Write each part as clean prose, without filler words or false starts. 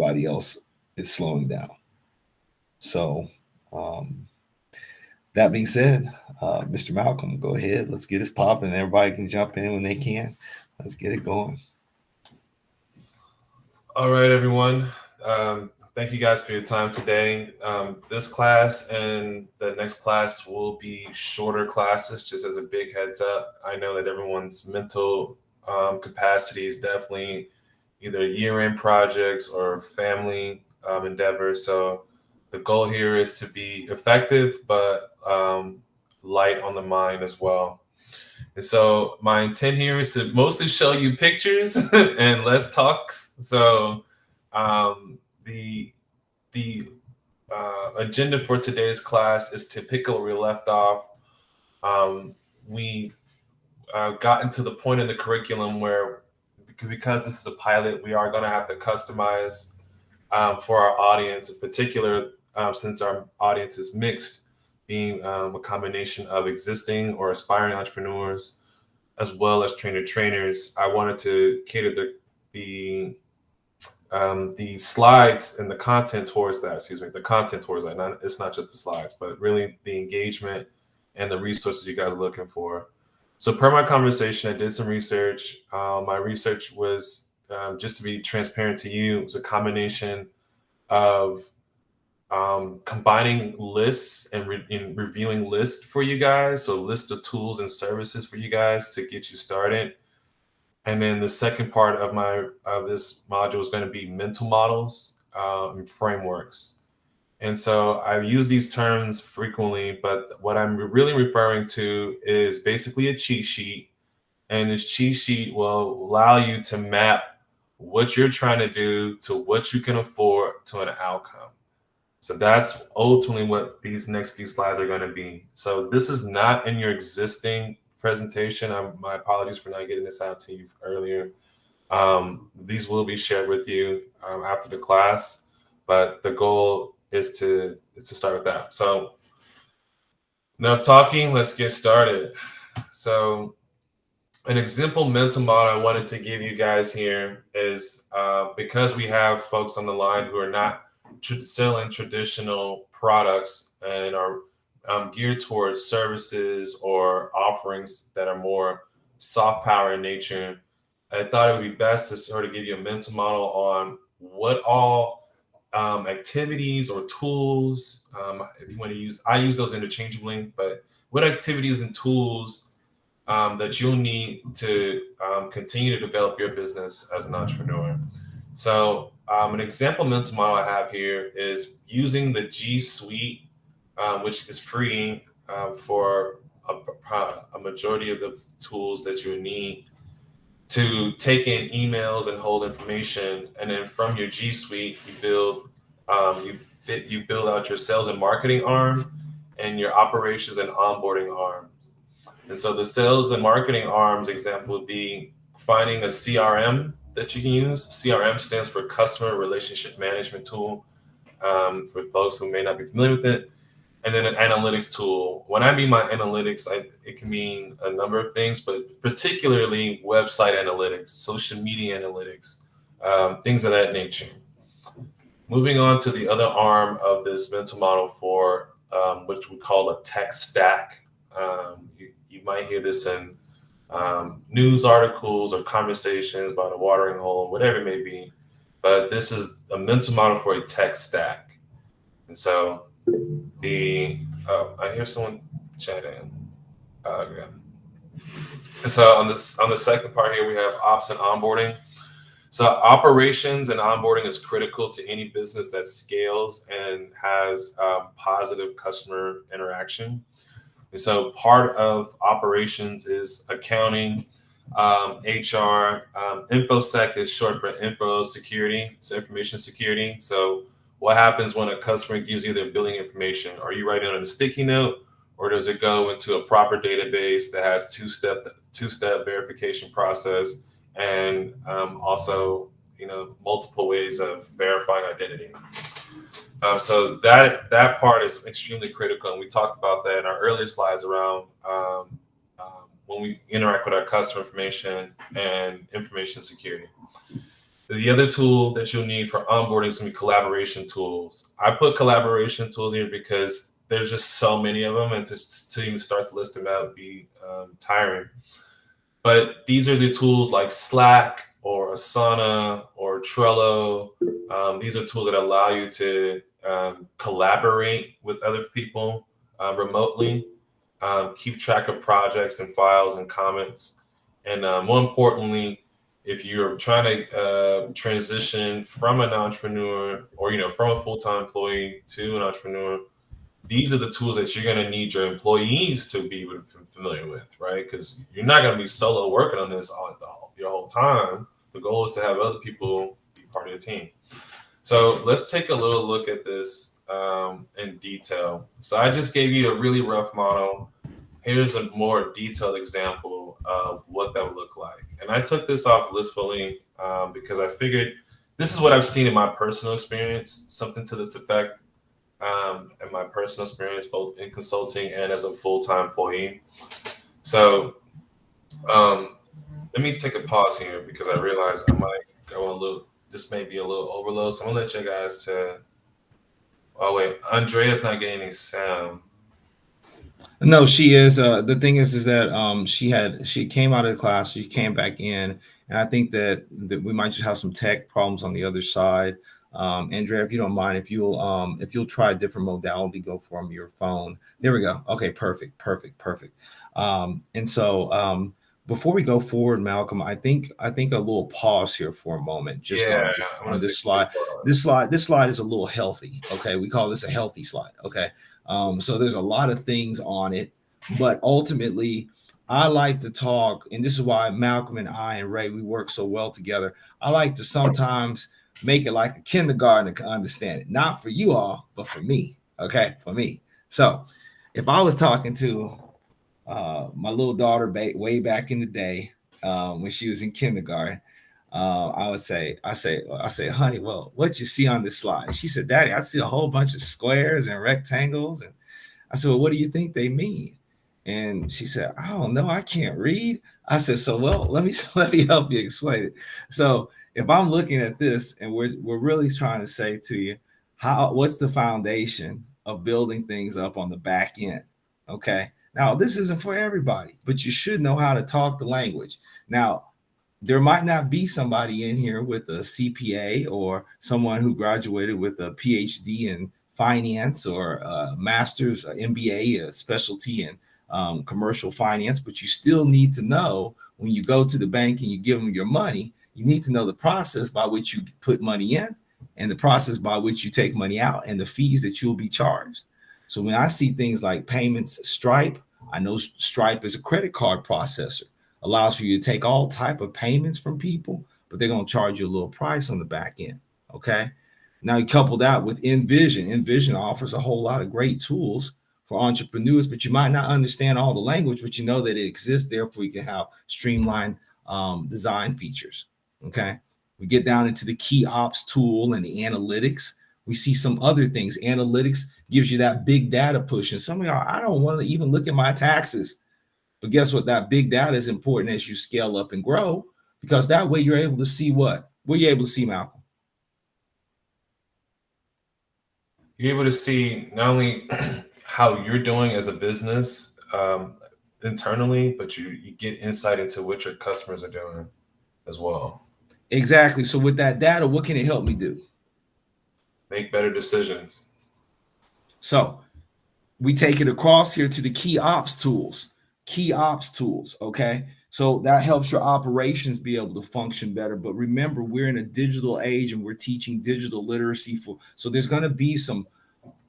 everybody else is slowing down. So that being said, Mr. Malcolm, go ahead. Let's get this popping. Everybody can jump in when they can. Let's get it going. All right, everyone. Thank you guys for your time today. This class and the next class will be shorter classes, just as a big heads up. I know that everyone's mental capacity is definitely either year-end projects or family endeavors. So the goal here is to be effective, but light on the mind as well. And so my intent here is to mostly show you pictures and less talks. So the agenda for today's class is to pick up where we left off. We gotten to the point in the curriculum where, because this is a pilot, we are going to have to customize for our audience, in particular, since our audience is mixed, being a combination of existing or aspiring entrepreneurs as well as trainers. I wanted to cater the slides and the content towards that. Excuse me, the content towards that. It's not just the slides, but really the engagement and the resources you guys are looking for. So, per my conversation, I did some research. My research was, just to be transparent to you, it was a combination of combining lists and reviewing lists for you guys. So, list of tools and services for you guys to get you started. And then the second part of this module is going to be mental models and frameworks. And so I use these terms frequently, but what I'm really referring to is basically a cheat sheet. And this cheat sheet will allow you to map what you're trying to do to what you can afford to an outcome. So that's ultimately what these next few slides are going to be. So this is not in your existing presentation. My apologies for not getting this out to you earlier. These will be shared with you after the class, but the goal is to start with that. So enough talking, let's get started. So an example mental model I wanted to give you guys here is, because we have folks on the line who are not selling traditional products and are geared towards services or offerings that are more soft power in nature. I thought it would be best to sort of give you a mental model on what all activities or tools, if you want to use, I use those interchangeably, but what activities and tools that you'll need to continue to develop your business as an entrepreneur. So an example mental model I have here is using the G Suite, which is free for a majority of the tools that you would need to take in emails and hold information. And then from your G Suite, you build you build out your sales and marketing arm and your operations and onboarding arms. And so the sales and marketing arms example would be finding a CRM that you can use. CRM stands for Customer Relationship Management Tool, for folks who may not be familiar with it. And then an analytics tool. When I mean by analytics, it can mean a number of things, but particularly website analytics, social media analytics, things of that nature. Moving on to the other arm of this mental model for which we call a tech stack. You might hear this in news articles or conversations about a watering hole, whatever it may be. But this is a mental model for a tech stack. And so I hear someone chatting. Yeah. And so on the second part here, we have ops and onboarding. So operations and onboarding is critical to any business that scales and has positive customer interaction. And so part of operations is accounting, HR, InfoSec is short for info security, it's information security. So what happens when a customer gives you their billing information? Are you writing it on a sticky note, or does it go into a proper database that has two-step verification process and also multiple ways of verifying identity? So that part is extremely critical, and we talked about that in our earlier slides around when we interact with our customer information and information security. The other tool that you'll need for onboarding is going to be collaboration tools. I put collaboration tools here because there's just so many of them, and to even start to list them out would be tiring. But these are the tools like Slack or Asana or Trello. These are tools that allow you to collaborate with other people remotely, keep track of projects and files and comments. And more importantly, if you're trying to transition from an entrepreneur or, from a full-time employee to an entrepreneur, these are the tools that you're going to need your employees to be familiar with, right? Because you're not going to be solo working on this your whole time. The goal is to have other people be part of the team. So let's take a little look at this in detail. So I just gave you a really rough model. Here's a more detailed example of what that would look like. And I took this off Listfully because I figured this is what I've seen in my personal experience, something to this effect. And my personal experience, both in consulting and as a full-time employee. So let me take a pause here because I realize I might go a little, this may be a little overload. So I'm gonna let you guys oh wait, Andrea's not getting any sound. No, she is. The thing is that she came out of the class, she came back in, and I think that we might just have some tech problems on the other side. Andrea, if you don't mind, if you'll try a different modality, go from your phone. There we go. Okay, perfect. And so before we go forward, Malcolm, I think a little pause here for a moment, just on this slide. This slide is a little healthy. Okay, we call this a healthy slide. Okay. So there's a lot of things on it, but ultimately, I like to talk, and this is why Malcolm and I and Ray, we work so well together. I like to sometimes make it like a kindergartner can understand it. Not for you all, but for me. Okay, for me. So if I was talking to my little daughter way back in the day when she was in kindergarten, I say, honey, well, what you see on this slide? She said, Daddy, I see a whole bunch of squares and rectangles. And I said, well, what do you think they mean? And she said, I don't know, I can't read. I said, so well, let me help you explain it. So if I'm looking at this and we're really trying to say to you, what's the foundation of building things up on the back end? Okay. Now, this isn't for everybody, but you should know how to talk the language. Now, there might not be somebody in here with a CPA or someone who graduated with a PhD in finance or a master's, a MBA, a specialty in commercial finance, but you still need to know when you go to the bank and you give them your money, you need to know the process by which you put money in and the process by which you take money out and the fees that you'll be charged. So when I see things like payments, Stripe, I know Stripe is a credit card processor, allows for you to take all type of payments from people, but they're going to charge you a little price on the back end. Okay. Now you couple that with InVision. InVision offers a whole lot of great tools for entrepreneurs, but you might not understand all the language, but you know that it exists. Therefore, you can have streamlined design features. Okay. We get down into the key ops tool and the analytics. We see some other things. Analytics gives you that big data push. And some of y'all, I don't want to even look at my taxes. But guess what? That big data is important as you scale up and grow, because that way you're able to see what? What are you able to see, Malcolm? You're able to see not only how you're doing as a business internally, but you get insight into what your customers are doing as well. Exactly. So with that data, what can it help me do? Make better decisions. So we take it across here to the key ops tools. Okay. So that helps your operations be able to function better. But remember, we're in a digital age and we're teaching digital literacy so there's going to be some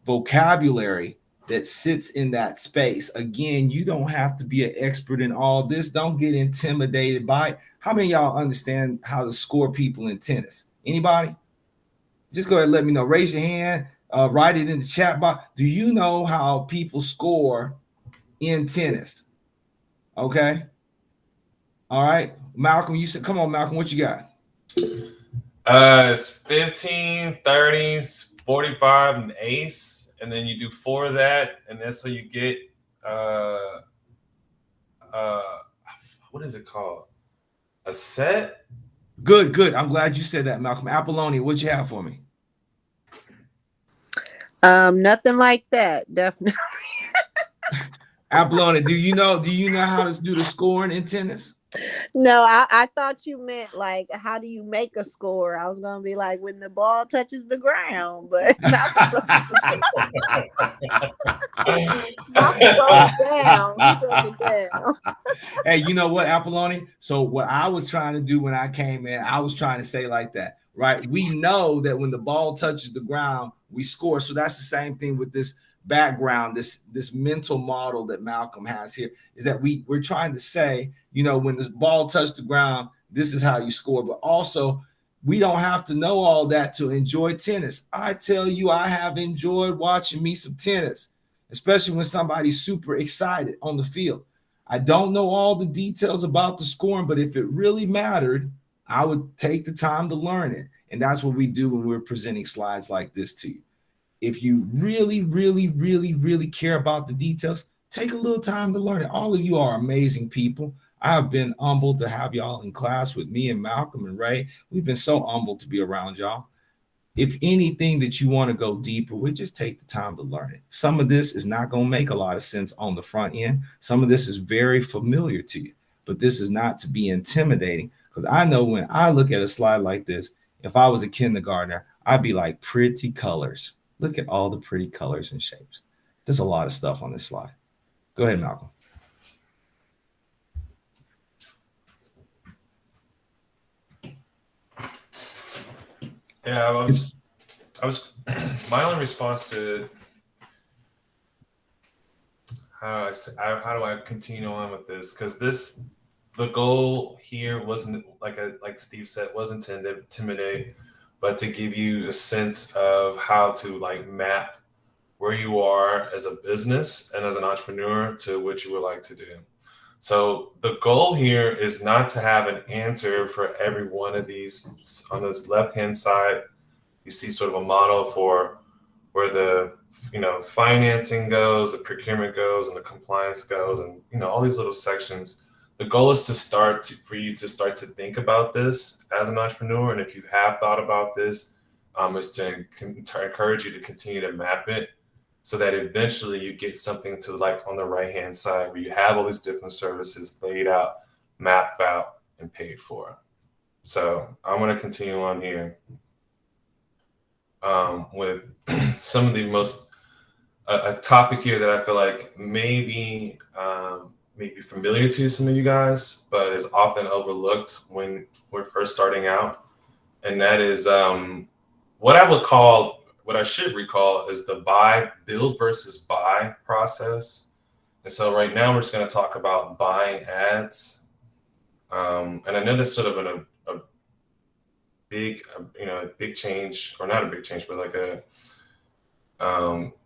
vocabulary that sits in that space. Again, you don't have to be an expert in all this. Don't get intimidated by it. How many of y'all understand how to score people in tennis? Anybody? Just go ahead and let me know. Raise your hand. Write it in the chat box. Do you know how people score in tennis? Okay. All right. Malcolm, you said, come on, Malcolm, what you got? It's 15, 30, 45, and ace. And then you do 4 of that. And that's how you get, what is it called? A set? Good, good. I'm glad you said that, Malcolm. Apollonia, what'd you have for me? Nothing like that. Definitely. Apollonia, do you know how to do the scoring in tennis? No, I thought you meant like how do you make a score? I was gonna be like when the ball touches the ground, but Malcolm broke it down. He broke it down. Hey, you know what, Apollonia? So what I was trying to do when I came in, I was trying to say like that, right? We know that when the ball touches the ground, we score. So that's the same thing with this background, this mental model that Malcolm has here, is that we're trying to say, when the ball touched the ground, this is how you score. But also, we don't have to know all that to enjoy tennis. I tell you, I have enjoyed watching me some tennis, especially when somebody's super excited on the field. I don't know all the details about the scoring, but if it really mattered, I would take the time to learn it. And that's what we do when we're presenting slides like this to you. If you really, really, really, really care about the details, take a little time to learn it. All of you are amazing people. I have been humbled to have y'all in class with me and Malcolm and Ray. We've been so humbled to be around y'all. If anything that you want to go deeper with, just take the time to learn it. Some of this is not going to make a lot of sense on the front end. Some of this is very familiar to you, but this is not to be intimidating, because I know when I look at a slide like this, if I was a kindergartner, I'd be like, pretty colors. Look at all the pretty colors and shapes. There's a lot of stuff on this slide. Go ahead, Malcolm. Yeah, I was my only response to how do I continue on with this, because the goal here wasn't like Steve said, wasn't to intimidate, but to give you a sense of how to like map where you are as a business and as an entrepreneur to what you would like to do. So the goal here is not to have an answer for every one of these. On this left hand side, you see sort of a model for where the financing goes, the procurement goes, and the compliance goes, and all these little sections. The goal is for you to start to think about this as an entrepreneur, and if you have thought about this, is to encourage you to continue to map it, so that eventually you get something to like on the right hand side where you have all these different services laid out, mapped out, and paid for. So I'm going to continue on here with some of the most a topic here that I feel like maybe familiar to some of you guys, but is often overlooked when we're first starting out, and that is what I should recall is the build versus buy process. And so right now we're just going to talk about buying ads, and I know that's sort of a big big change, or not a big change, but like a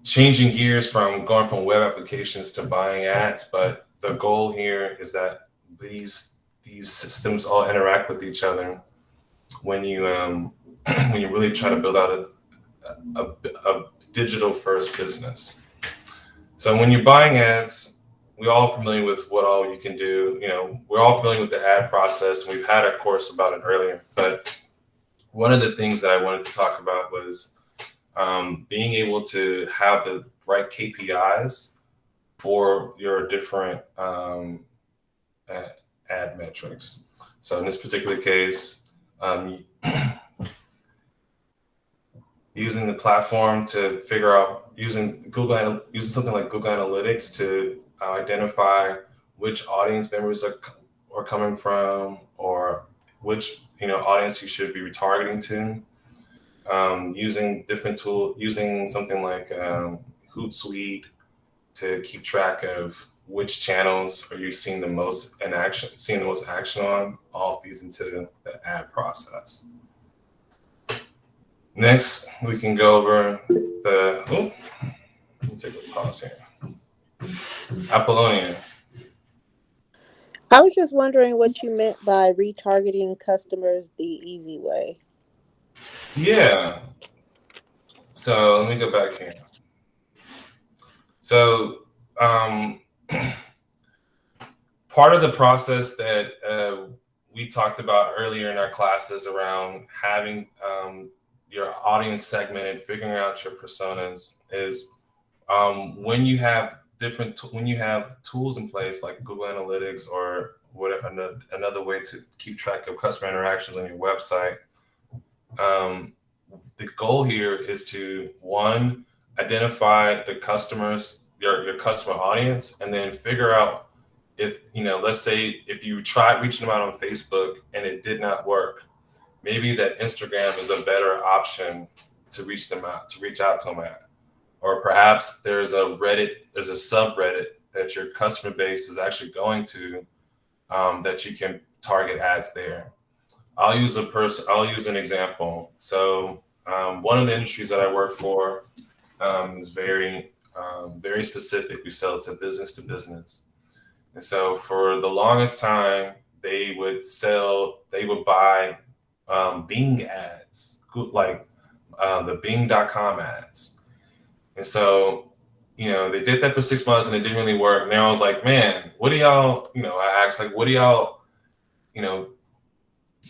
changing gears from going from web applications to buying ads. But the goal here is that these systems all interact with each other when you when you really try to build out a digital first business. So when you're buying ads, we're all familiar with what all you can do. We're all familiar with the ad process. We've had a course about it earlier, but one of the things that I wanted to talk about was being able to have the right KPIs for your different ad metrics. So in this particular case, using the platform to figure out, using something like Google Analytics to identify which audience members are coming from, or which audience you should be retargeting to. Using different tools, using something like Hootsuite to keep track of which channels are you seeing the most action on, all feeds into the ad process. Next, we can go over let me take a pause here. Apollonia. I was just wondering what you meant by retargeting customers the easy way. Yeah. So let me go back here. So part of the process that we talked about earlier in our classes around having your audience segmented, figuring out your personas is when you have tools in place like Google Analytics or whatever, another way to keep track of customer interactions on your website. The goal here is to, one, identify the customers, your customer audience, and then figure out if, let's say if you tried reaching them out on Facebook and it did not work, maybe that Instagram is a better option to reach out to them at. Or perhaps there's a subreddit that your customer base is actually going to, that you can target ads there. I'll use an example. So one of the industries that I work for is very specific. We sell to business. And so for the longest time, they would buy Bing ads, like the Bing.com ads. And so, they did that for 6 months and it didn't really work. Now I was like, man, what do y'all, I asked, like, what do y'all,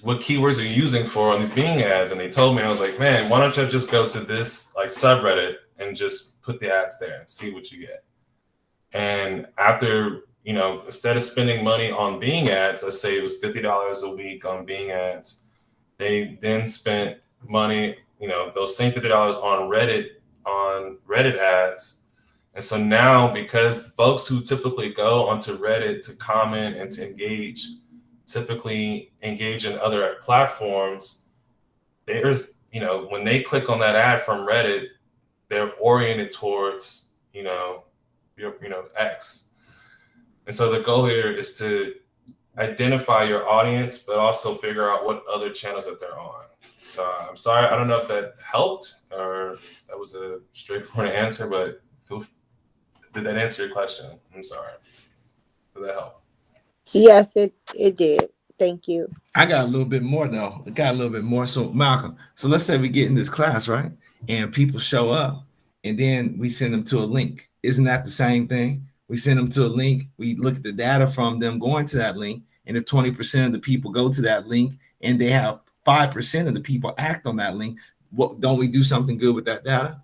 what keywords are you using for on these Bing ads? And they told me, I was like, man, why don't you just go to this like subreddit and just put the ads there and see what you get. And after, instead of spending money on Bing ads, let's say it was $50 a week on Bing ads, they then spent money, those same $50 on Reddit ads. And so now, because folks who typically go onto Reddit to comment and to engage, typically engage in other platforms, there's, when they click on that ad from Reddit, they're oriented towards, X. And so the goal here is to identify your audience, but also figure out what other channels that they're on. So I'm sorry, I don't know if that helped or that was a straightforward answer, but did that answer your question? I'm sorry. Did that help? Yes, it did. Thank you. I got a little bit more though. So Malcolm, so let's say we get in this class, right? And people show up and then we send them to a link. Isn't that the same thing? We send them to a link. We look at the data from them going to that link. And if 20% of the people go to that link and they have 5% of the people act on that link, don't we do something good with that data?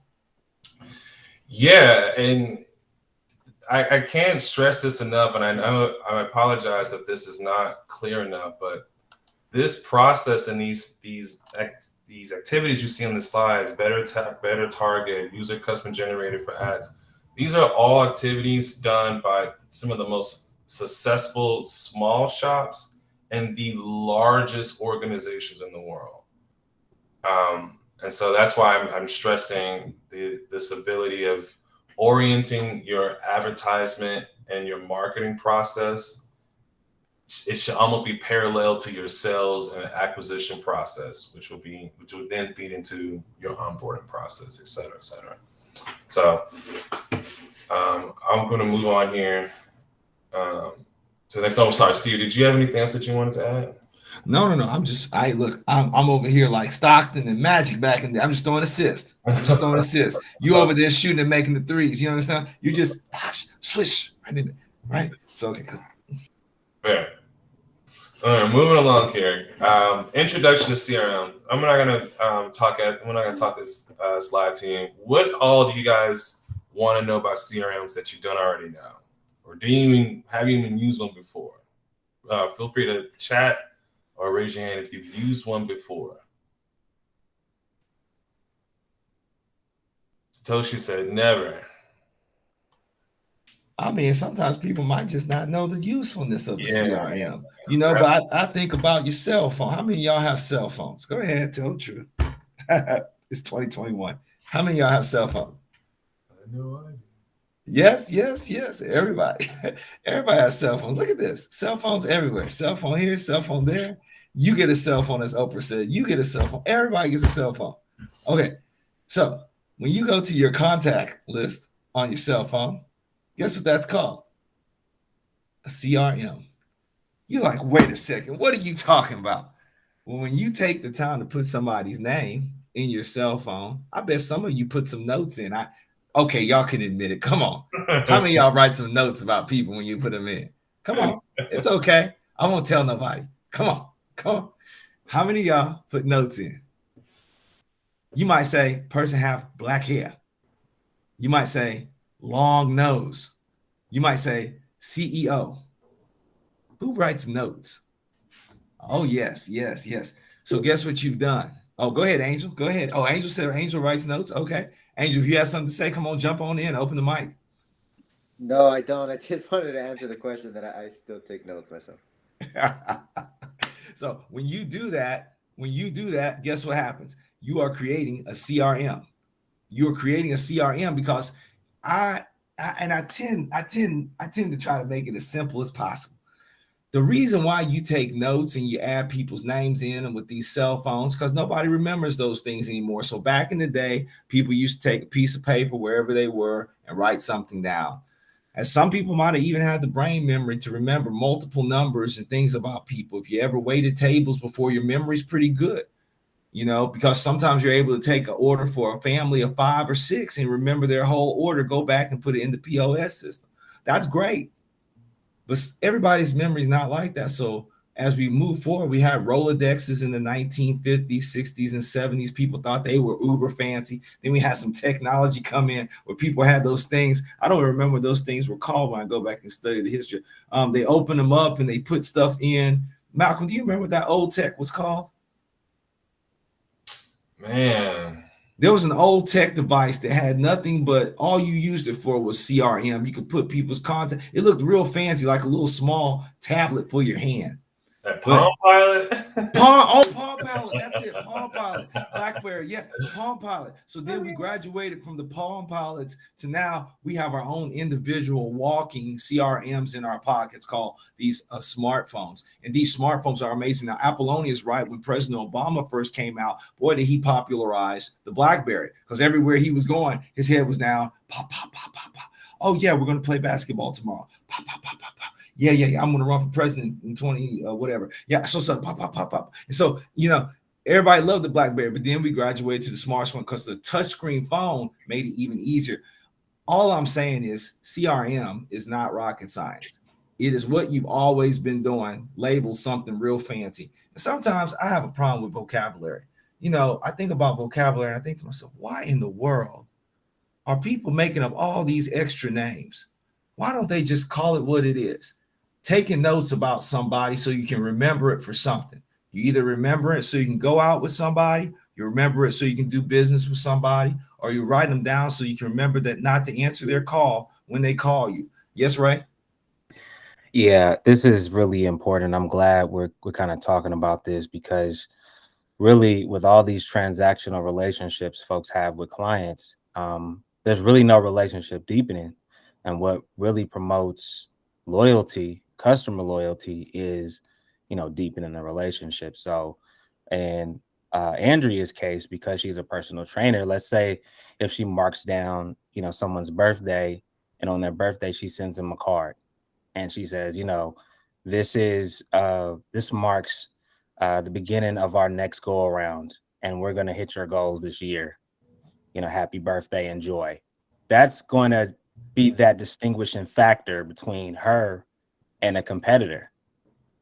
Yeah. And I can't stress this enough. And I apologize if this is not clear enough, but this process and these activities you see on the slides, better target, user custom generated for ads. These are all activities done by some of the most successful small shops and the largest organizations in the world. And so that's why I'm stressing this ability of orienting your advertisement and your marketing process. It should almost be parallel to your sales and acquisition process, which would then feed into your onboarding process, et cetera, et cetera. So I'm going to move on here to the next. Oh, sorry, Steve. Did you have anything else that you wanted to add? No. I'm over here like Stockton and Magic back in there. I'm just throwing assists. You over there shooting and making the threes. You understand? You just swish right in there, right? So okay, cool. Fair. All right, moving along here. Introduction to CRM. We're not gonna talk this slide to you. What all do you guys want to know about CRMs that you don't already know, or have you even used one before? Feel free to chat or raise your hand if you've used one before. Satoshi said never. I mean, sometimes people might just not know the usefulness of the CRM, but I think about your cell phone. How many of y'all have cell phones? Go ahead, tell the truth. It's 2021. How many of y'all have cell phones? I know I do. Yes. Everybody has cell phones. Look at this. Cell phones everywhere. Cell phone here, cell phone there. You get a cell phone, as Oprah said. You get a cell phone. Everybody gets a cell phone. Okay. So when you go to your contact list on your cell phone, guess what that's called? A CRM. You're like, wait a second. What are you talking about? Well, when you take the time to put somebody's name in your cell phone, I bet some of you put some notes in. Okay, y'all can admit it. Come on. How many of y'all write some notes about people when you put them in? Come on. It's okay. I won't tell nobody. Come on, come on. How many of y'all put notes in? You might say person have black hair. You might say long nose. You might say CEO. Who writes notes? Oh, yes, yes, yes. So guess what you've done? Oh, go ahead, Angel. Go ahead. Oh, Angel said Angel writes notes. Okay. Angel, if you have something to say, come on, jump on in, open the mic. No, I don't. I just wanted to answer the question that I still take notes myself. So when you do that, guess what happens? You are creating a CRM. You're creating a CRM because I tend to try to make it as simple as possible. The reason why you take notes and you add people's names in and with these cell phones, because nobody remembers those things anymore. So back in the day, people used to take a piece of paper wherever they were and write something down. And some people might have even had the brain memory to remember multiple numbers and things about people. If you ever waited tables before, your memory's pretty good, because sometimes you're able to take an order for a family of 5 or 6 and remember their whole order, go back and put it in the POS system. That's great. But everybody's memory is not like that. So as we move forward, we had Rolodexes in the 1950s, 60s, and 70s. People thought they were uber fancy. Then we had some technology come in where people had those things. I don't remember what those things were called when I go back and study the history. They opened them up and they put stuff in. Malcolm, do you remember what that old tech was called? Man. There was an old tech device that had nothing, but all you used it for was CRM. You could put people's content. It looked real fancy, like a little small tablet for your hand. That Palm Pilot? Palm Pilot. That's it. Palm Pilot. BlackBerry. Yeah, Palm Pilot. So then we graduated from the Palm Pilots to now we have our own individual walking CRMs in our pockets called these smartphones. And these smartphones are amazing. Now, Apollonia is right. When President Obama first came out, boy, did he popularize the BlackBerry, because everywhere he was going, his head was down. Pop, pop, pop, pop, pop. Oh, yeah, we're going to play basketball tomorrow. Pop, pop, pop, pop, pop. Yeah, I'm going to run for president in 20, whatever. Yeah, so pop, pop, pop, pop. And so, everybody loved the BlackBerry, but then we graduated to the smartphone because the touchscreen phone made it even easier. All I'm saying is CRM is not rocket science. It is what you've always been doing, labeled something real fancy. And sometimes I have a problem with vocabulary. I think about vocabulary and I think to myself, why in the world are people making up all these extra names? Why don't they just call it what it is? Taking notes about somebody so you can remember it for something. You either remember it so you can go out with somebody, you remember it so you can do business with somebody, or you write them down so you can remember that not to answer their call when they call you. Yes, Ray? Yeah, this is really important. I'm glad we're kind of talking about this, because really with all these transactional relationships folks have with clients, there's really no relationship deepening. And what really promotes loyalty, customer loyalty, is, deepening the relationship. So, and Andrea's case, because she's a personal trainer, let's say if she marks down, someone's birthday, and on their birthday, she sends them a card and she says, this marks the beginning of our next go around, and we're going to hit your goals this year. Happy birthday, enjoy. That's going to be that distinguishing factor between her and a competitor,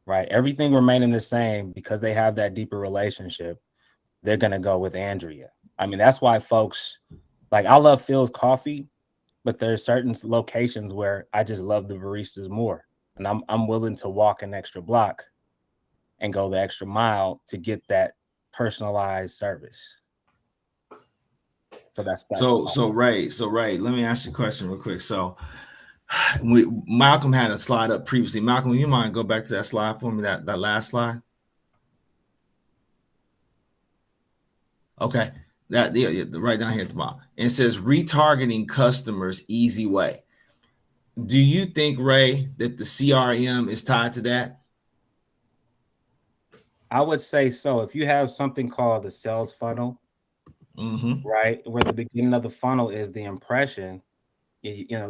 right? Everything remaining the same, because they have that deeper relationship, they're going to go with Andrea. I mean, that's why folks, like, I love Phil's coffee, but there's certain locations where I just love the baristas more. And I'm willing to walk an extra block and go the extra mile to get that personalized service. So that's so Ray, let me ask you a question real quick. So Malcolm had a slide up previously. Malcolm, you mind go back to that slide for me, that last slide? Okay. That right down here at the bottom. And it says retargeting customers easy way. Do you think, Ray, that the CRM is tied to that? I would say so. If you have something called the sales funnel, right, where the beginning of the funnel is the impression,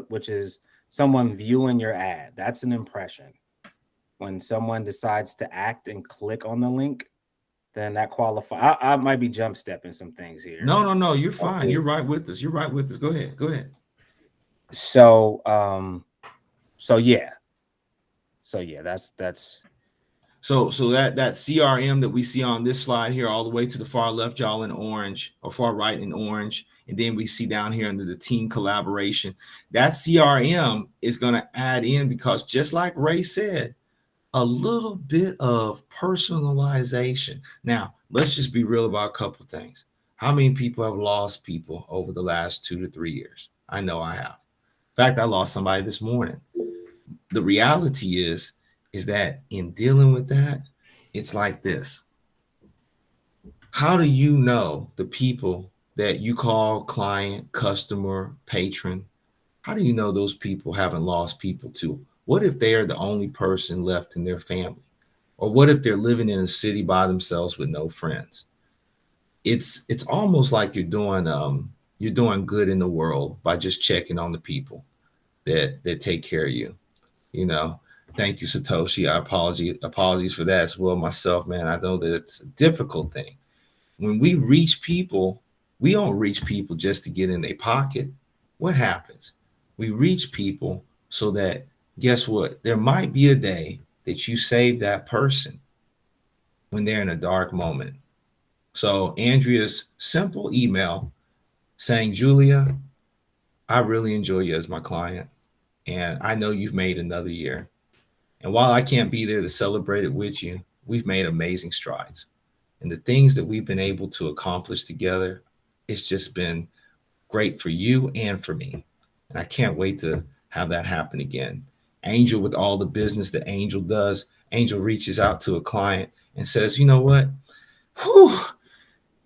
which is someone viewing your ad, that's an impression. When someone decides to act and click on the link, then that qualifies. I might be jump stepping some things here. No, you're fine. Okay. You're right with us. Go ahead. So yeah, that's So that CRM that we see on this slide here, all the way to the far left, y'all, in orange, or far right in orange, and then we see down here under the team collaboration, that CRM is going to add in, because just like Ray said, a little bit of personalization. Now, let's just be real about a couple of things. How many people have lost people over the last 2 to 3 years? I know I have. In fact, I lost somebody this morning. The reality is that in dealing with that, it's like this. How do you know the people that you call client, customer, patron? How do you know those people haven't lost people too? What if they are the only person left in their family? Or what if they're living in a city by themselves with no friends? It's almost like you're doing good in the world by just checking on the people that take care of you. You know, thank you, Satoshi. Apologies for that as well myself, man. I know that it's a difficult thing. When we reach people, we don't reach people just to get in their pocket. What happens? We reach people so that, guess what? There might be a day that you save that person when they're in a dark moment. So Andrea's simple email saying, Julia, I really enjoy you as my client, and I know you've made another year. And while I can't be there to celebrate it with you, we've made amazing strides. And the things that we've been able to accomplish together, it's just been great for you and for me. And I can't wait to have that happen again. Angel, with all the business that Angel does, Angel reaches out to a client and says, you know what? Whew,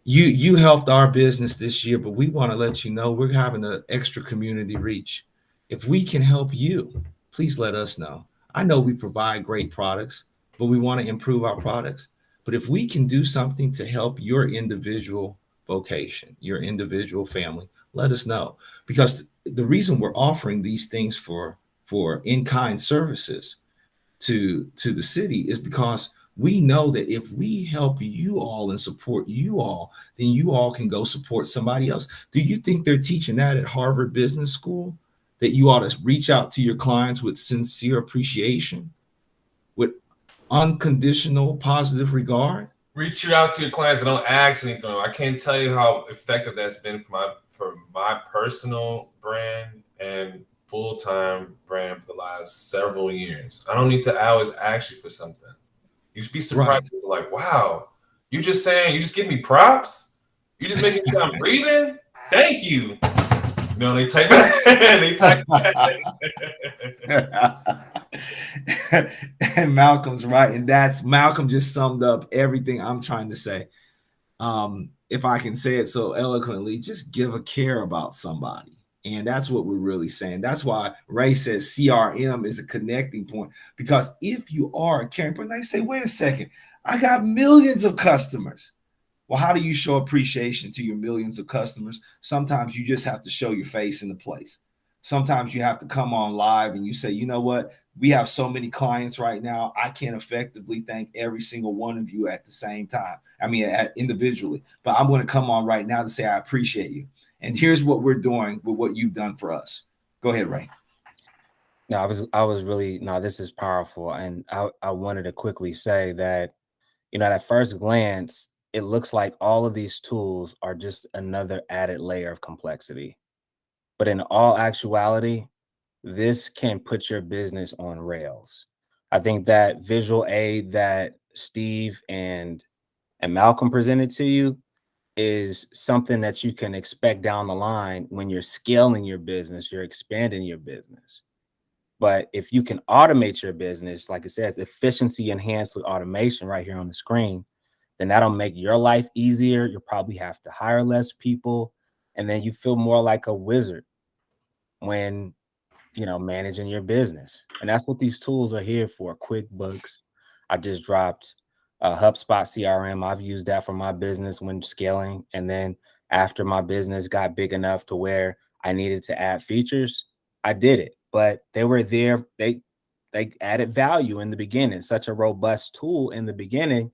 you helped our business this year, but we want to let you know we're having an extra community reach. If we can help you, please let us know. I know we provide great products, but we want to improve our products. But if we can do something to help your individual vocation, your individual family, let us know. Because the reason we're offering these things for in-kind services to the city is because we know that if we help you all and support you all, then you all can go support somebody else. Do you think they're teaching that at Harvard Business School? That you ought to reach out to your clients with sincere appreciation, with unconditional positive regard? Reach out to your clients and don't ask anything. I can't tell you how effective that's been for my personal brand and full-time brand for the last several years. I don't need to always ask you for something. You should be surprised. Right. Like, wow, you just give me props? You just making sure I'm breathing? Thank you. No, they type they type And Malcolm's right. And Malcolm just summed up everything I'm trying to say. If I can say it so eloquently, just give a care about somebody. And that's what we're really saying. That's why Ray says CRM is a connecting point. Because if you are a caring person, they say, wait a second, I got millions of customers. Well, how do you show appreciation to your millions of customers? Sometimes you just have to show your face in the place. Sometimes you have to come on live and you say, you know what? We have so many clients right now. I can't effectively thank every single one of you at the same time. I mean, individually, but I'm going to come on right now to say I appreciate you. And here's what we're doing with what you've done for us. Go ahead, Ray. No, I was really, no, this is powerful. And I wanted to quickly say that, you know, at first glance, it looks like all of these tools are just another added layer of complexity. But in all actuality, this can put your business on rails. I think that visual aid that Steve and Malcolm presented to you is something that you can expect down the line when you're scaling your business, you're expanding your business. But if you can automate your business, like it says, efficiency enhanced with automation right here on the screen, then that'll make your life easier. You'll probably have to hire less people. And then you feel more like a wizard when, you know, managing your business. And that's what these tools are here for. QuickBooks. I just dropped HubSpot CRM. I've used that for my business when scaling. And then after my business got big enough to where I needed to add features, I did it. But they were there. They added value in the beginning. Such a robust tool in the beginning.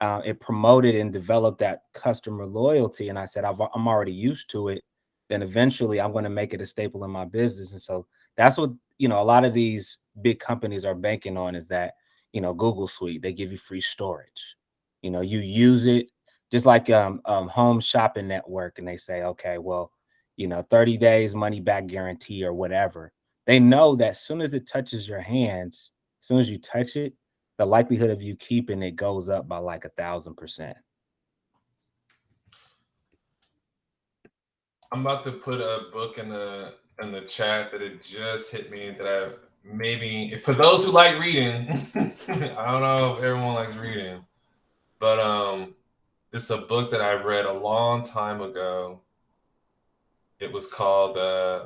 It promoted and developed that customer loyalty. And I said, I'm already used to it. Then eventually I'm going to make it a staple in my business. And so that's what, you know, a lot of these big companies are banking on, is that, Google Suite. They give you free storage. You use it just like Home Shopping Network, and they say, okay, well, 30 days money back guarantee or whatever. They know that as soon as it touches your hands, as soon as you touch it, the likelihood of you keeping it goes up by like 1,000%. I'm about to put a book in the chat that it just hit me that I maybe, for those who like reading, I don't know if everyone likes reading, but it's a book that I read a long time ago. It was called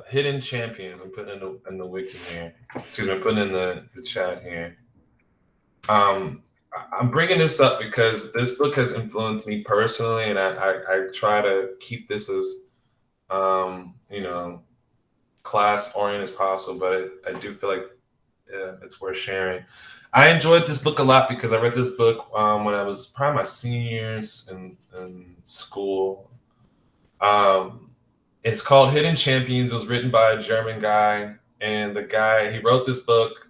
Hidden Champions. I'm putting in the wiki here. Excuse me, I'm putting in the chat here. I'm bringing this up because this book has influenced me personally, and I try to keep this as class oriented as possible, but I do feel like it's worth sharing. I enjoyed this book a lot because I read this book when I was probably my senior years in school. It's called Hidden Champions. It was written by a German guy, and he wrote this book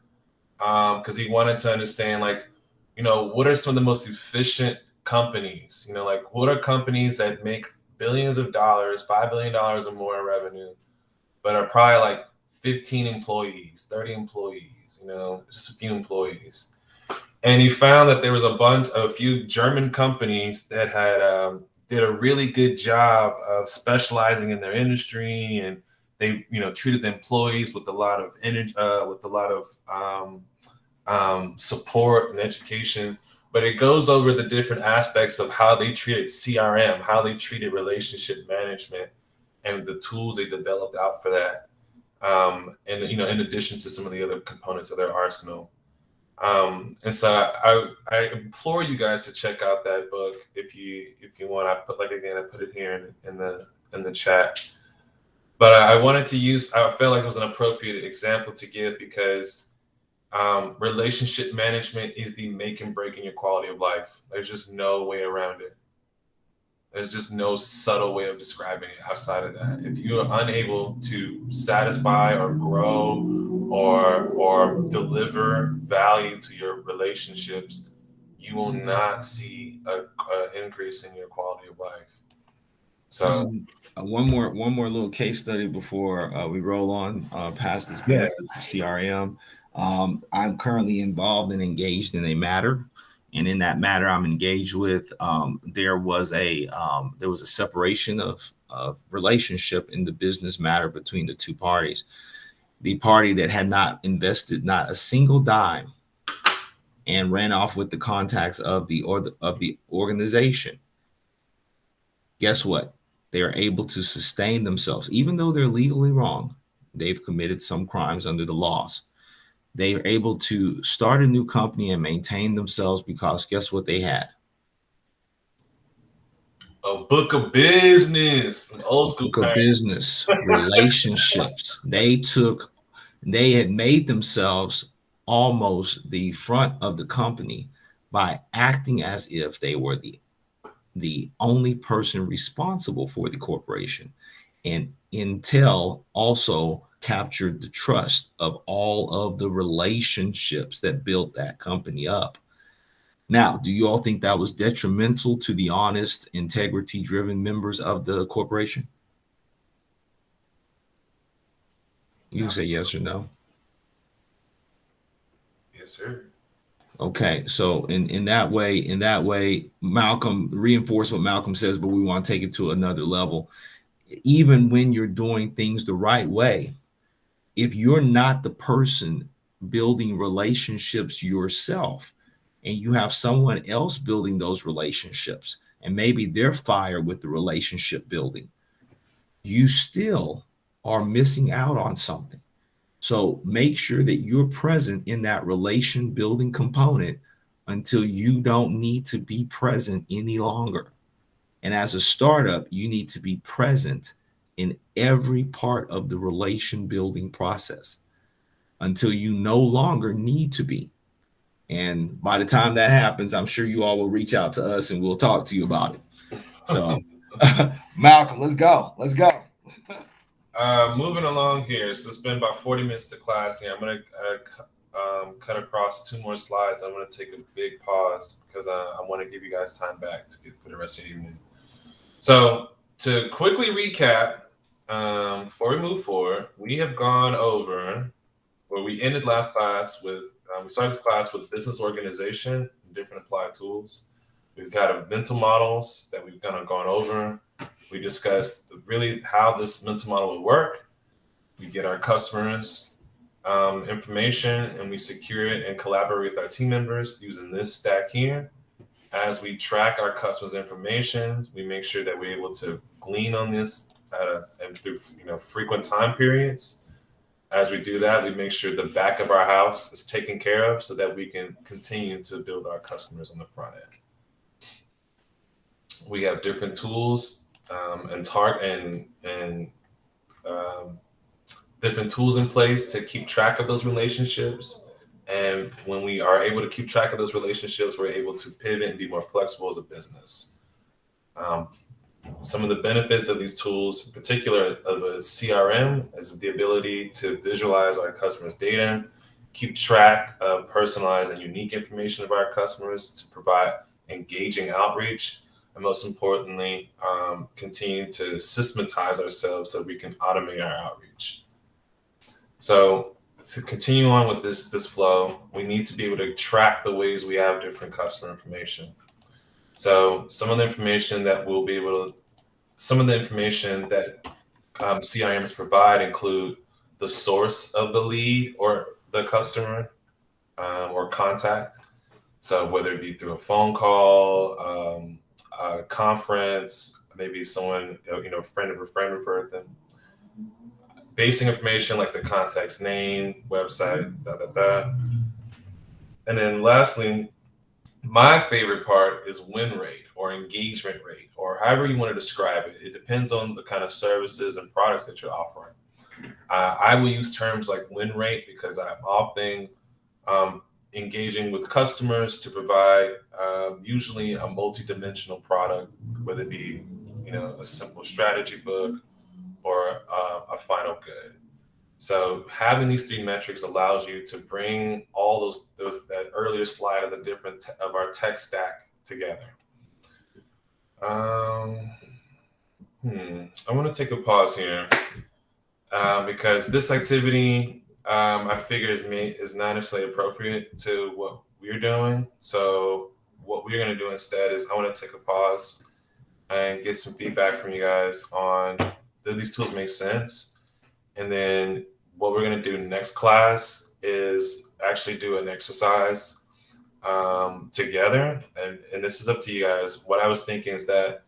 because he wanted to understand, what are some of the most efficient companies? What are companies that make billions of dollars, $5 billion or more in revenue, but are probably like 15 employees, 30 employees, just a few employees. And he found that there was a few German companies that had did a really good job of specializing in their industry, and they, treated the employees with a lot of energy, with a lot of support and education. But it goes over the different aspects of how they treated CRM, how they treated relationship management, and the tools they developed out for that. And in addition to some of the other components of their arsenal. And so I implore you guys to check out that book if you want. I put it here in the chat. But I wanted to I felt like it was an appropriate example to give because relationship management is the make and break in your quality of life. There's just no way around it. There's just no subtle way of describing it outside of that. If you are unable to satisfy or grow or deliver value to your relationships, you will not see an increase in your quality of life. So one more little case study before we roll on past this benefit of CRM. I'm currently involved and engaged in a matter. And in that matter I'm engaged with, there was a separation of relationship in the business matter between the two parties. The party that had not invested not a single dime and ran off with the contacts of the organization. Guess what? They are able to sustain themselves, even though they're legally wrong. They've committed some crimes under the laws. They are able to start a new company and maintain themselves because guess what they had? A book of business, an old school book of business, relationships. They had made themselves almost the front of the company by acting as if they were the only person responsible for the corporation. And Intel also captured the trust of all of the relationships that built that company up. Now, do you all think that was detrimental to the honest, integrity-driven members of the corporation? You can say yes or no. Yes, sir. Okay, so in that way, Malcolm reinforced what Malcolm says, but we want to take it to another level. Even when you're doing things the right way, if you're not the person building relationships yourself, and you have someone else building those relationships, and maybe they're fired with the relationship building, you still are missing out on something. So make sure that you're present in that relation building component until you don't need to be present any longer. And as a startup, you need to be present in every part of the relation building process until you no longer need to be. And by the time that happens, I'm sure you all will reach out to us and we'll talk to you about it. So Malcolm, let's go. Moving along here. So it's been about 40 minutes to class here. I'm going to cut across 2 more slides. I'm going to take a big pause because I want to give you guys time back to get for the rest of the evening. So to quickly recap, before we move forward, we have gone over where we ended last class with, we started this class with business organization and different applied tools. We've got mental models that we've kind of gone over. We discussed really how this mental model would work. We get our customers information and we secure it and collaborate with our team members using this stack here. As we track our customers' information, we make sure that we're able to glean on this and through frequent time periods. As we do that, we make sure the back of our house is taken care of so that we can continue to build our customers on the front end. We have different tools different tools in place to keep track of those relationships. And when we are able to keep track of those relationships, we're able to pivot and be more flexible as a business. Some of the benefits of these tools, in particular of a CRM, is the ability to visualize our customers' data, keep track of personalized and unique information of our customers to provide engaging outreach, and most importantly, continue to systematize ourselves so we can automate our outreach. So to continue on with this flow, we need to be able to track the ways we have different customer information. So some of the information that CRMs provide include the source of the lead or the customer or contact. So whether it be through a phone call, a conference, maybe someone, a friend of a friend referred them. Basic information like the contact's name, website, And then lastly, my favorite part is win rate or engagement rate, or however you want to describe it. It depends on the kind of services and products that you're offering. I will use terms like win rate because I'm often engaging with customers to provide usually a multi-dimensional product, whether it be a simple strategy book or a final good. So having these 3 metrics allows you to bring all that earlier slide of the different of our tech stack together. I want to take a pause here because this activity I figure is not necessarily appropriate to what we're doing. So what we're going to do instead is I want to take a pause and get some feedback from you guys on do these tools make sense? And then what we're going to do next class is actually do an exercise together. And this is up to you guys. What I was thinking is that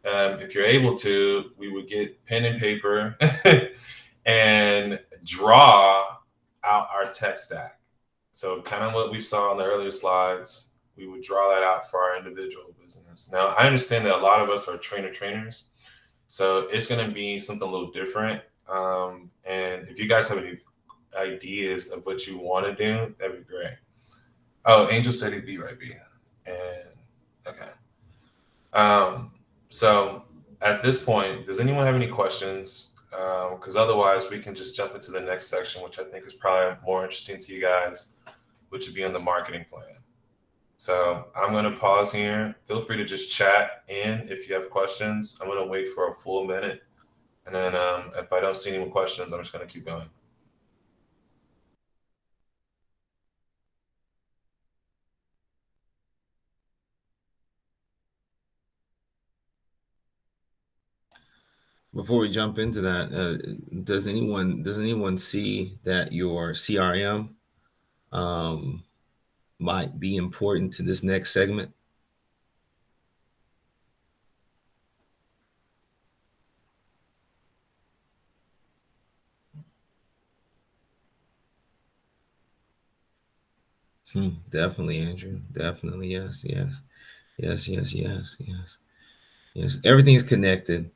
if you're able to, we would get pen and paper and draw out our tech stack. So kind of what we saw on the earlier slides, we would draw that out for our individual business. Now, I understand that a lot of us are trainers. So it's going to be something a little different. And if you guys have any ideas of what you want to do, that'd be great. Oh, Angel said he'd be right, B. And okay. So at this point, does anyone have any questions? Because otherwise we can just jump into the next section, which I think is probably more interesting to you guys, which would be on the marketing plan. So I'm going to pause here. Feel free to just chat in if you have questions. I'm going to wait for a full minute. And then if I don't see any more questions, I'm just going to keep going. Before we jump into that, does anyone see that your CRM might be important to this next segment? Definitely, Andrew. Definitely, yes. Everything's connected.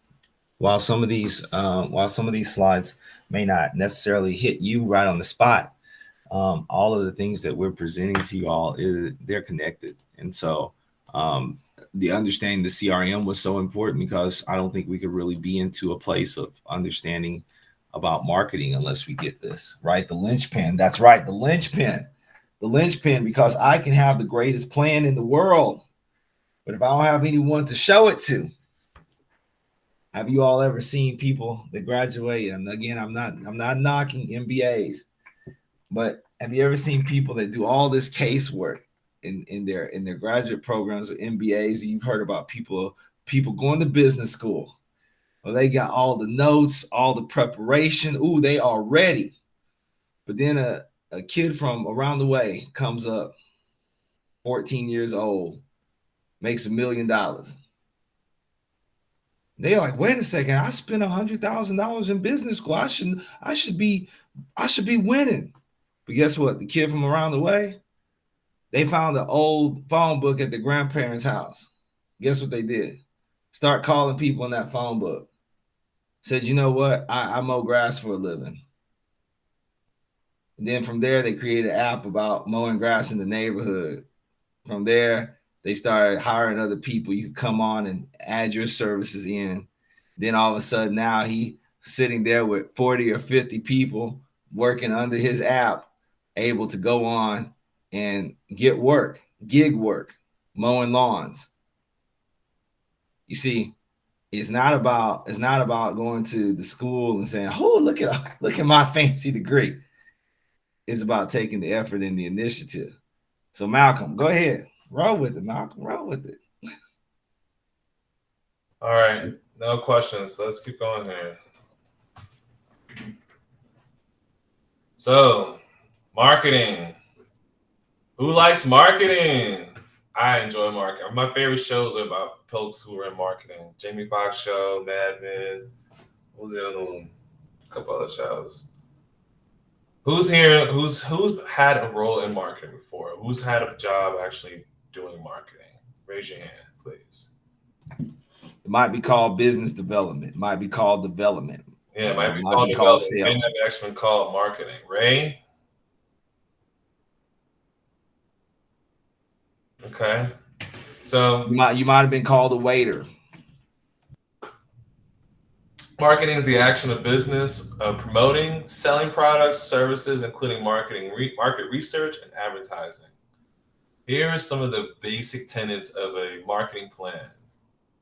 While some of these slides may not necessarily hit you right on the spot, all of the things that we're presenting to you all they're connected. And so the understanding the CRM was so important because I don't think we could really be into a place of understanding about marketing unless we get this right. The linchpin. That's right. The linchpin. The linchpin, because I can have the greatest plan in the world, but if I don't have anyone to show it to, have you all ever seen people that graduate? And again, I'm not knocking MBAs, but have you ever seen people that do all this casework in their graduate programs or MBAs? You've heard about people going to business school. Well, they got all the notes, all the preparation. Ooh, they are ready. But then a kid from around the way comes up, 14 years old, makes $1 million. They're like, wait a second, I spent $100,000 in business school. I should be winning. But guess what? The kid from around the way, they found an old phone book at the grandparents' house. Guess what they did? Start calling people in that phone book. Said, you know what? I mow grass for a living. And then from there, they created an app about mowing grass in the neighborhood. From there, they started hiring other people. You could come on and add your services in. Then all of a sudden, now he sitting there with 40 or 50 people working under his app, able to go on and get work, gig work, mowing lawns. You see, it's not about going to the school and saying, "Oh, look at my fancy degree." It's about taking the effort and the initiative. So Malcolm, go ahead. Roll with it, Malcolm. Roll with it. All right. No questions. Let's keep going here. So, marketing. Who likes marketing? I enjoy marketing. My favorite shows are about folks who are in marketing. Jamie Foxx show, Mad Men. Who's the other one? A couple other shows. Who's here? Who's had a role in marketing before? Who's had a job actually doing marketing? Raise your hand, please. It might be called business development. It might be called development. Yeah, it might be called development. It may not be actually called marketing. Ray? Okay. So you might have been called a waiter. Marketing is the action of business of promoting, selling products, services, including marketing, market research, and advertising. Here are some of the basic tenets of a marketing plan.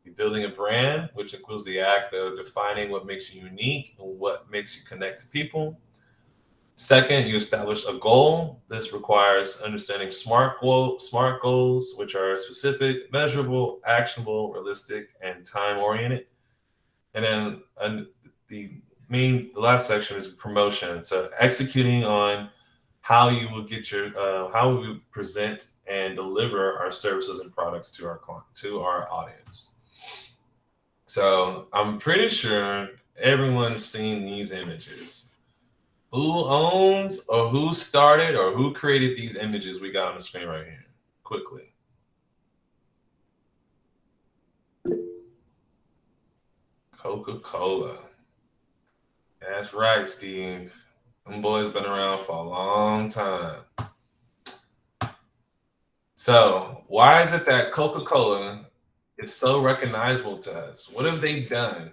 You're building a brand, which includes the act of defining what makes you unique and what makes you connect to people. Second, you establish a goal. This requires understanding SMART goals, which are specific, measurable, actionable, realistic, and time-oriented. And then the last section is promotion. So executing on how you will get how we present and deliver our services and products to our audience. So I'm pretty sure everyone's seen these images. Who owns or who started or who created these images we got on the screen right here? Quickly. Coca-Cola. That's right, Steve. Them boys been around for a long time. So why is it that Coca-Cola is so recognizable to us? What have they done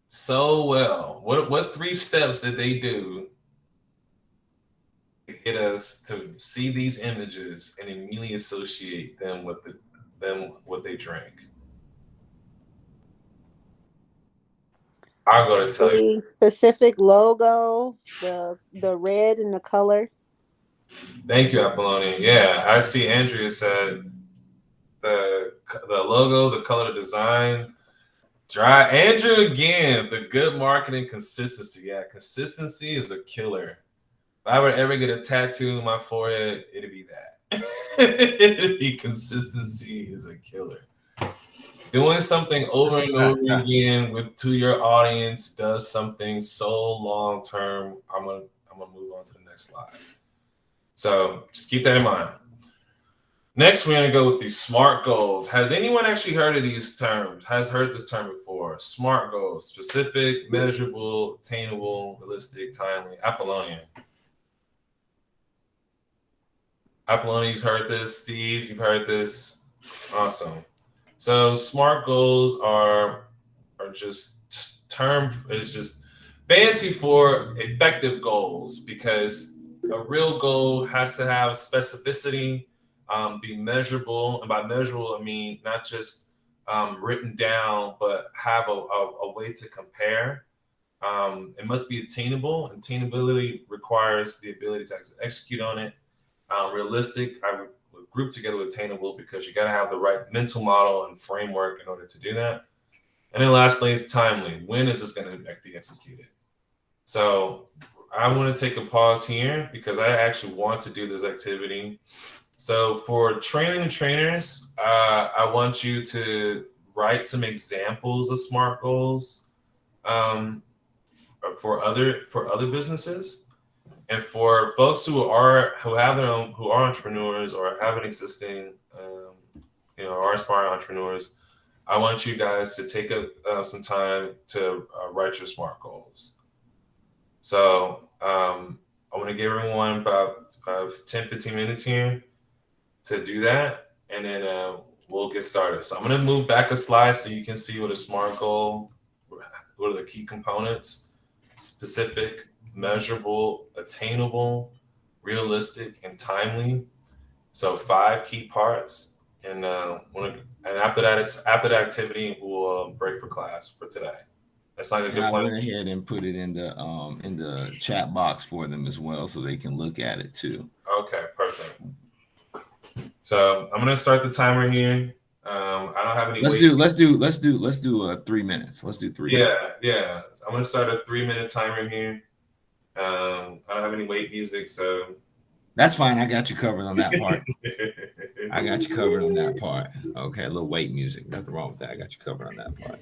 so well? What 3 steps did they do to get us to see these images and immediately associate them with what they drank? I'm going to tell you. The specific logo, the red and the color. Thank you, Apollonia. Yeah, I see Andrea said the logo, the color, the design. Andrew again, the good marketing consistency. Yeah, consistency is a killer. If I were to ever get a tattoo on my forehead, it'd be that. It'd be consistency is a killer. Doing something over and over again to your audience does something so long term. I'm gonna move on to the next slide. So just keep that in mind. Next, we're gonna go with these SMART goals. Has anyone actually heard of these terms? Has heard this term before? SMART goals: specific, measurable, attainable, realistic, timely. Apollonia, you've heard this. Steve, you've heard this. Awesome. So SMART goals are just fancy for effective goals, because a real goal has to have specificity, be measurable. And by measurable, I mean not just written down, but have a way to compare. It must be attainable. Attainability requires the ability to execute on it. Realistic, I would group together with attainable, because you got to have the right mental model and framework in order to do that. And then lastly, is timely. When is this going to be executed? So I want to take a pause here because I actually want to do this activity. So for training and trainers, I want you to write some examples of SMART goals for other businesses, and for folks who have their own, who are entrepreneurs or have an existing, are aspiring entrepreneurs. I want you guys to take some time to write your SMART goals. So I want to give everyone about 10, 15 minutes here to do that, and then we'll get started. So I'm going to move back a slide so you can see what a SMART goal, what are the key components: specific, measurable, attainable, realistic, and timely. So 5 key parts. And after that, after the activity, we'll break for class for today. That's not a good I plan. went ahead and put it in the chat box for them as well, so they can look at it too. Okay, perfect. So I'm gonna start the timer here. I don't have any. Let's do 3 minutes. Let's do 3. Yeah. So I'm gonna start a 3-minute timer here. I don't have any wait music, so that's fine. I got you covered on that part. I got you covered on that part. Okay, a little wait music. Nothing wrong with that. I got you covered on that part.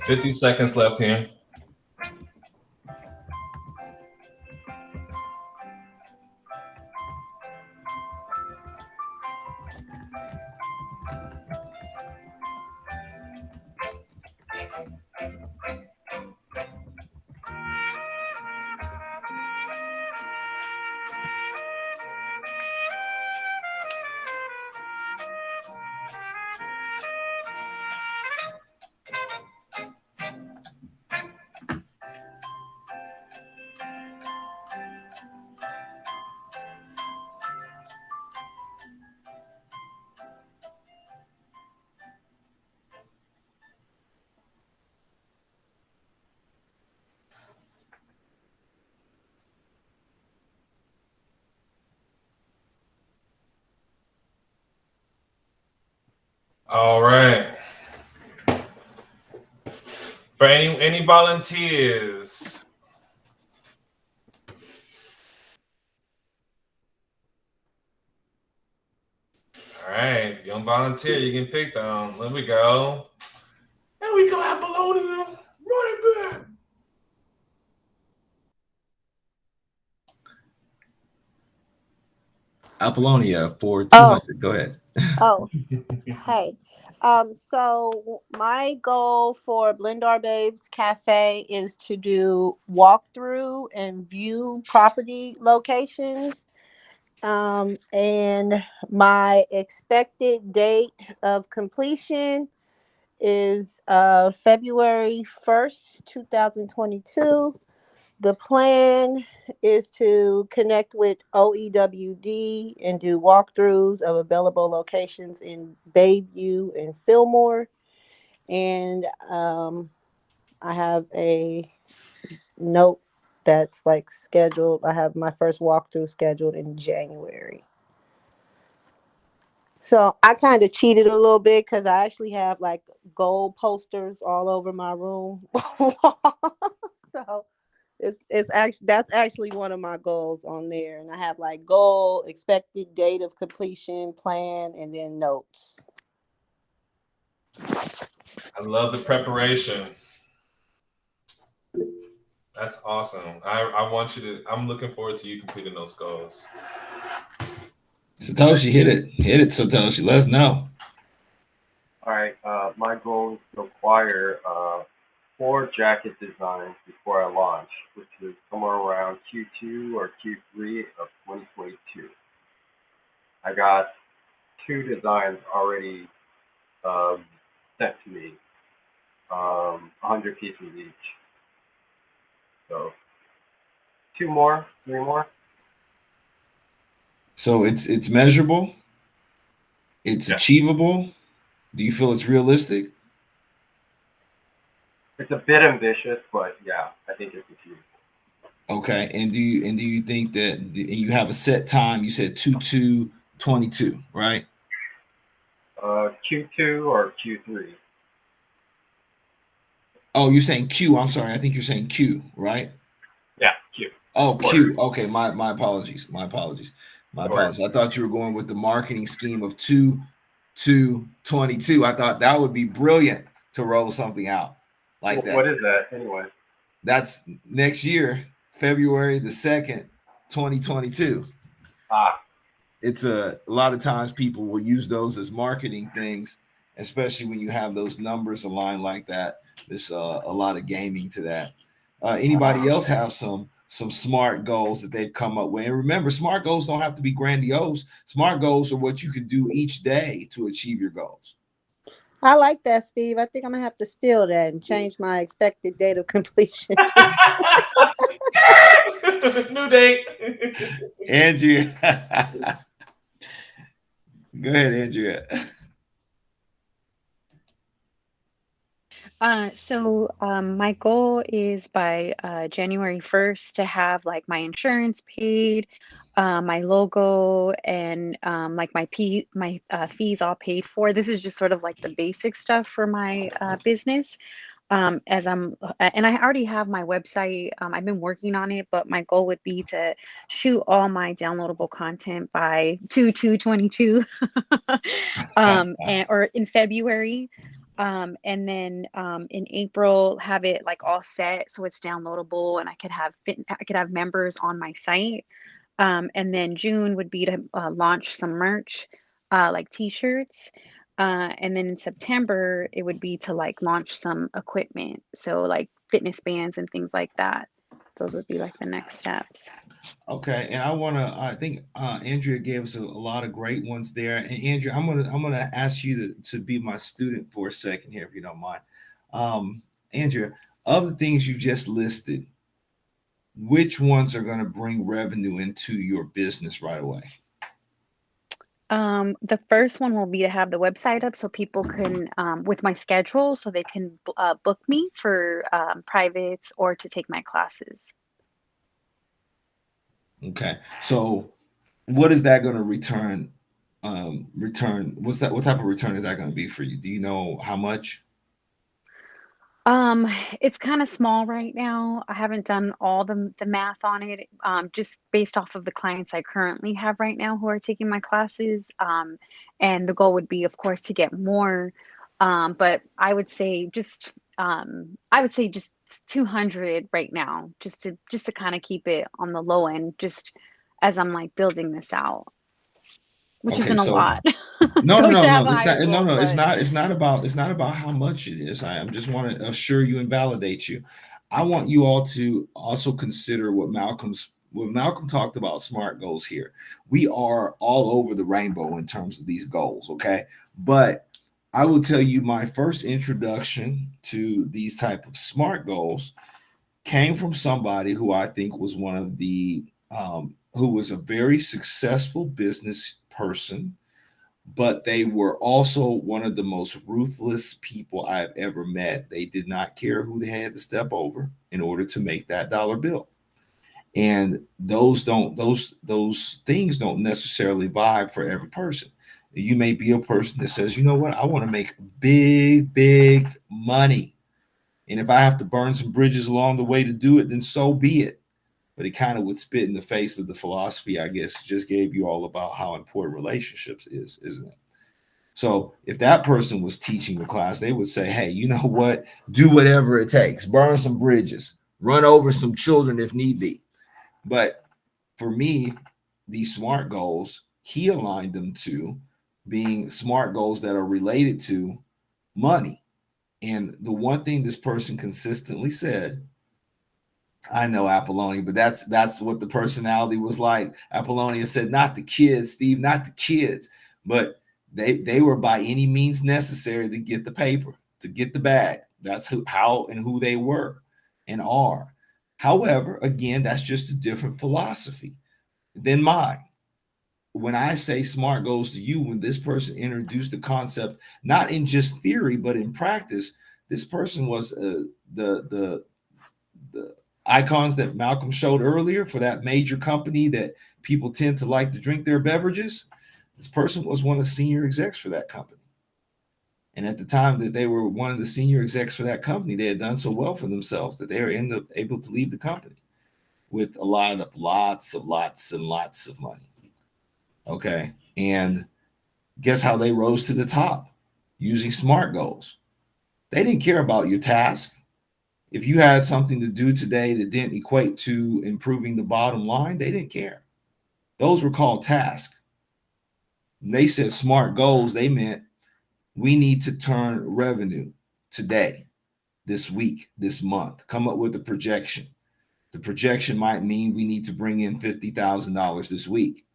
50 seconds left here. All right. For any volunteers? All right, if you don't volunteer, you can pick them. Let me go. There we go, Apollonia. Run it back. Apollonia for Oh, 200. Go ahead. oh, hey. So my goal for Blendar Babes Cafe is to do walkthrough and view property locations. And my expected date of completion is February 1st, 2022. The plan is to connect with OEWD and do walkthroughs of available locations in Bayview and Fillmore. And I have a note that's like scheduled. I have my first walkthrough scheduled in January. So I kind of cheated a little bit because I actually have like gold posters all over my room. So it's actually that's actually one of my goals on there, and I have like goal, expected date of completion, plan, and then notes. I love the preparation. That's awesome. I want you to. I'm looking forward to you completing those goals. Satoshi, hit it. Hit it, Satoshi. Let us know. All right, my goal is to acquire 4 jacket designs before I launch, which is somewhere around Q2 or Q3 of 2022. I got 2 designs already sent to me, 100 pieces each. So 2 more, 3 more. So it's measurable. It's Yeah. achievable. Do you feel it's realistic? It's a bit ambitious, but yeah, I think it's achievable. Okay. And do you think that and you have a set time? You said 2222, right? Q2 or Q3. Oh, you're saying Q. I'm sorry. I think you're saying Q, right? Yeah, Q. Oh, Q. Okay, my apologies. My apologies. My No worries. apologies. I thought you were going with the marketing scheme of 2222. I thought that would be brilliant to roll something out like that. What is that anyway? That's next year, February the 2nd, 2022. Ah, It's a lot of times people will use those as marketing things, especially when you have those numbers aligned like that. There's a lot of gaming to that. Anybody else have some smart goals that they've come up with? And remember, smart goals don't have to be grandiose. Smart goals are what you can do each day to achieve your goals. I like that, Steve. I think I'm gonna have to steal that and change my expected date of completion. New date. Andrea. Go ahead, Andrea. My goal is by January 1st to have like my insurance paid, my logo, and like my fees all paid for. This is just sort of like the basic stuff for my business. As I'm, and I already have my website. I've been working on it, but my goal would be to shoot all my downloadable content by 2/2/22, or in February. And then in April, have it like all set so it's downloadable, and I could have members on my site. And then June would be to launch some merch, like t-shirts. And then in September, it would be to like launch some equipment. So like fitness bands and things like that. Those would be like the next steps. Okay, and I think Andrea gave us a lot of great ones there. And Andrea, I'm gonna ask you to be my student for a second here, if you don't mind. Andrea, of the things you just listed, which ones are going to bring revenue into your business right away? The first one will be to have the website up so people can, with my schedule, so they can book me for privates or to take my classes. Okay, so what is that going to return return? What type of return is that going to be for you? Do you know how much? Um, it's kind of small right now. I haven't done all the math on it, just based off of the clients I currently have right now who are taking my classes. And the goal would be, of course, to get more. But I would say just 200 right now, just to kind of keep it on the low end, just as I'm like building this out, which Okay, isn't a so lot. no, I no, wish no, I have no. a It's higher not. No, goal, no. but It's not about how much it is. I just want to assure you and validate you. I want you all to also consider what Malcolm talked about. SMART goals here. We are all over the rainbow in terms of these goals. Okay, but I will tell you my first introduction to these type of SMART goals came from somebody who I think was one of the who was a very successful business person, but they were also one of the most ruthless people I've ever met. They did not care who they had to step over in order to make that dollar bill. And those things don't necessarily vibe for every person. You may be a person that says, you know what, I want to make big money. And if I have to burn some bridges along the way to do it, then so be it. But it kind of would spit in the face of the philosophy, I guess, just gave you all about how important relationships is, isn't it? So if that person was teaching the class, they would say, hey, you know what? Do whatever it takes, burn some bridges, run over some children if need be. But for me, these SMART goals, he aligned them to being SMART goals that are related to money. And the one thing this person consistently said, I know Apollonia, but that's what the personality was like. Apollonia said, not the kids, Steve, not the kids, but they were by any means necessary to get the paper, to get the bag. That's how and who they were and are. However, again, that's just a different philosophy than mine. When I say SMART goes to you, when this person introduced the concept, not in just theory, but in practice, this person was the icons that Malcolm showed earlier for that major company that people tend to like to drink their beverages. This person was one of the senior execs for that company. And at the time that they were one of the senior execs for that company, they had done so well for themselves that they were able to leave the company with a lot of lots of money. Okay. And guess how they rose to the top? Using SMART goals. They didn't care about your task. If you had something to do today that didn't equate to improving the bottom line, they didn't care. Those were called tasks. When they said SMART goals, they meant we need to turn revenue today, this week, this month. Come up with a projection. The projection might mean we need to bring in $50,000 this week.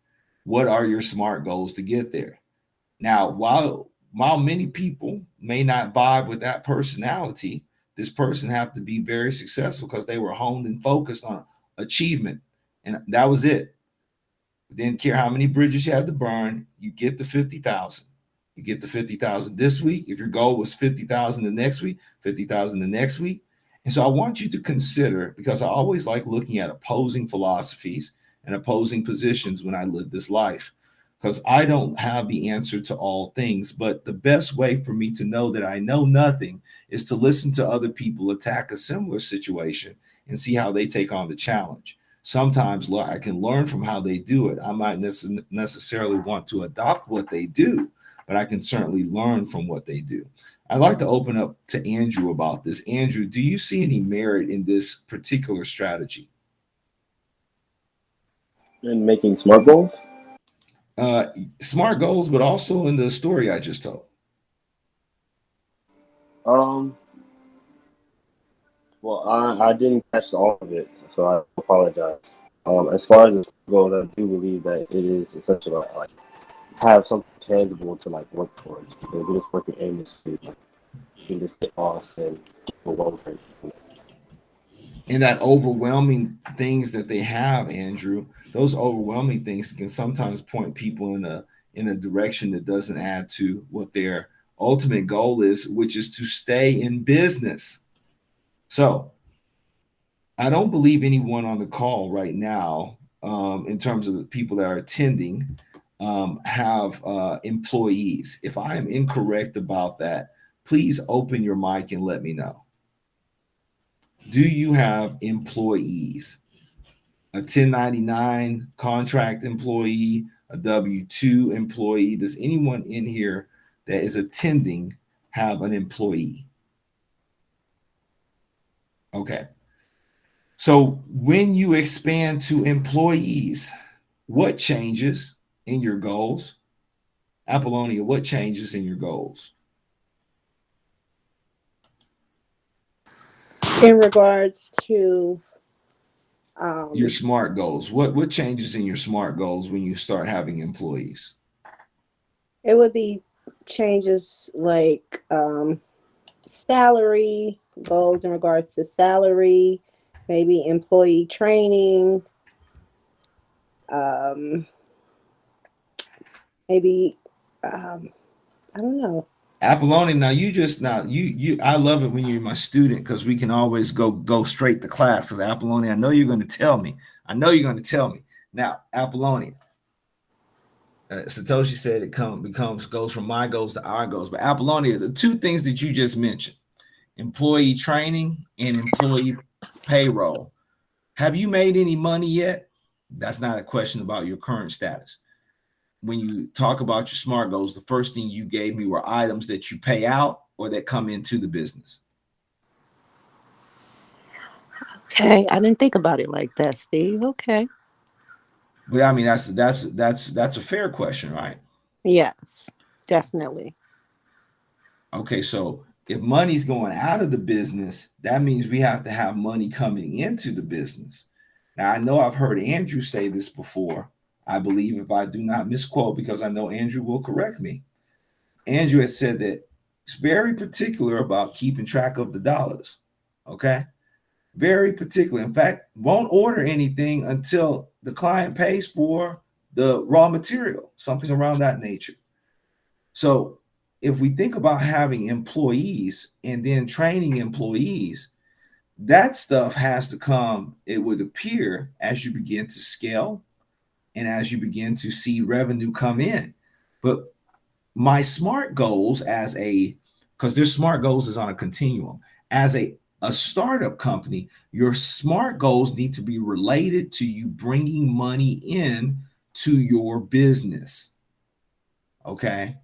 What are your SMART goals to get there? Now, while many people may not vibe with that personality, this person have to be very successful because they were honed and focused on achievement. And that was it. Didn't care how many bridges you had to burn, you get the 50,000. You get the 50,000 this week. If your goal was 50,000 the next week, 50,000 the next week. And so I want you to consider, because I always like looking at opposing philosophies and opposing positions when I live this life, because I don't have the answer to all things. But the best way for me to know that I know nothing is to listen to other people attack a similar situation and see how they take on the challenge. Sometimes I can learn from how they do it. I might necessarily want to adopt what they do, but I can certainly learn from what they do. I'd like to open up to Andrew about this. Andrew, do you see any merit in this particular strategy? And making SMART goals? SMART goals, but also in the story I just told. Um, well, I didn't catch all of it, so I apologize. As far as the goals, I do believe that it is essential to like have something tangible to like work towards. Because we just working aimlessly, like, we just get lost and get overwhelmed. And that overwhelming things that they have, Andrew, those overwhelming things can sometimes point people in a direction that doesn't add to what their ultimate goal is, which is to stay in business. So I don't believe anyone on the call right now, in terms of the people that are attending, have employees. If I am incorrect about that, please open your mic and let me know. Do you have employees? A 1099 contract employee, a W-2 employee? Does anyone in here that is attending have an employee? Okay. So when you expand to employees, what changes in your goals? Apollonia, what changes in your goals? In regards to Your SMART goals. What changes in your SMART goals when you start having employees? it would be changes like salary goals in regards to salary, maybe employee training, maybe I don't know. Apollonia, now you I love it when you're my student because we can always go straight to class. Because Apollonia, I know you're going to tell me. I know you're going to tell me. Now, Apollonia, Satoshi said it goes from my goals to our goals. But Apollonia, the two things that you just mentioned, employee training and employee payroll. Have you made any money yet? That's not a question about your current status. When you talk about your SMART goals, the first thing you gave me were items that you pay out or that come into the business. Okay, I didn't think about it like that, Steve. Okay. But I mean, that's a fair question, right? Yes, definitely. Okay, so if money's going out of the business, that means we have to have money coming into the business. Now, I know I've heard Andrew say this before. I believe, if I do not misquote, because I know Andrew will correct me. Andrew had said that he's very particular about keeping track of the dollars. Okay. Very particular. In fact, won't order anything until the client pays for the raw material, something around that nature. So if we think about having employees and then training employees, that stuff has to come, it would appear, as you begin to scale and as you begin to see revenue come in. But my SMART goals because their SMART goals is on a continuum. As a startup company, your SMART goals need to be related to you bringing money in to your business. Okay.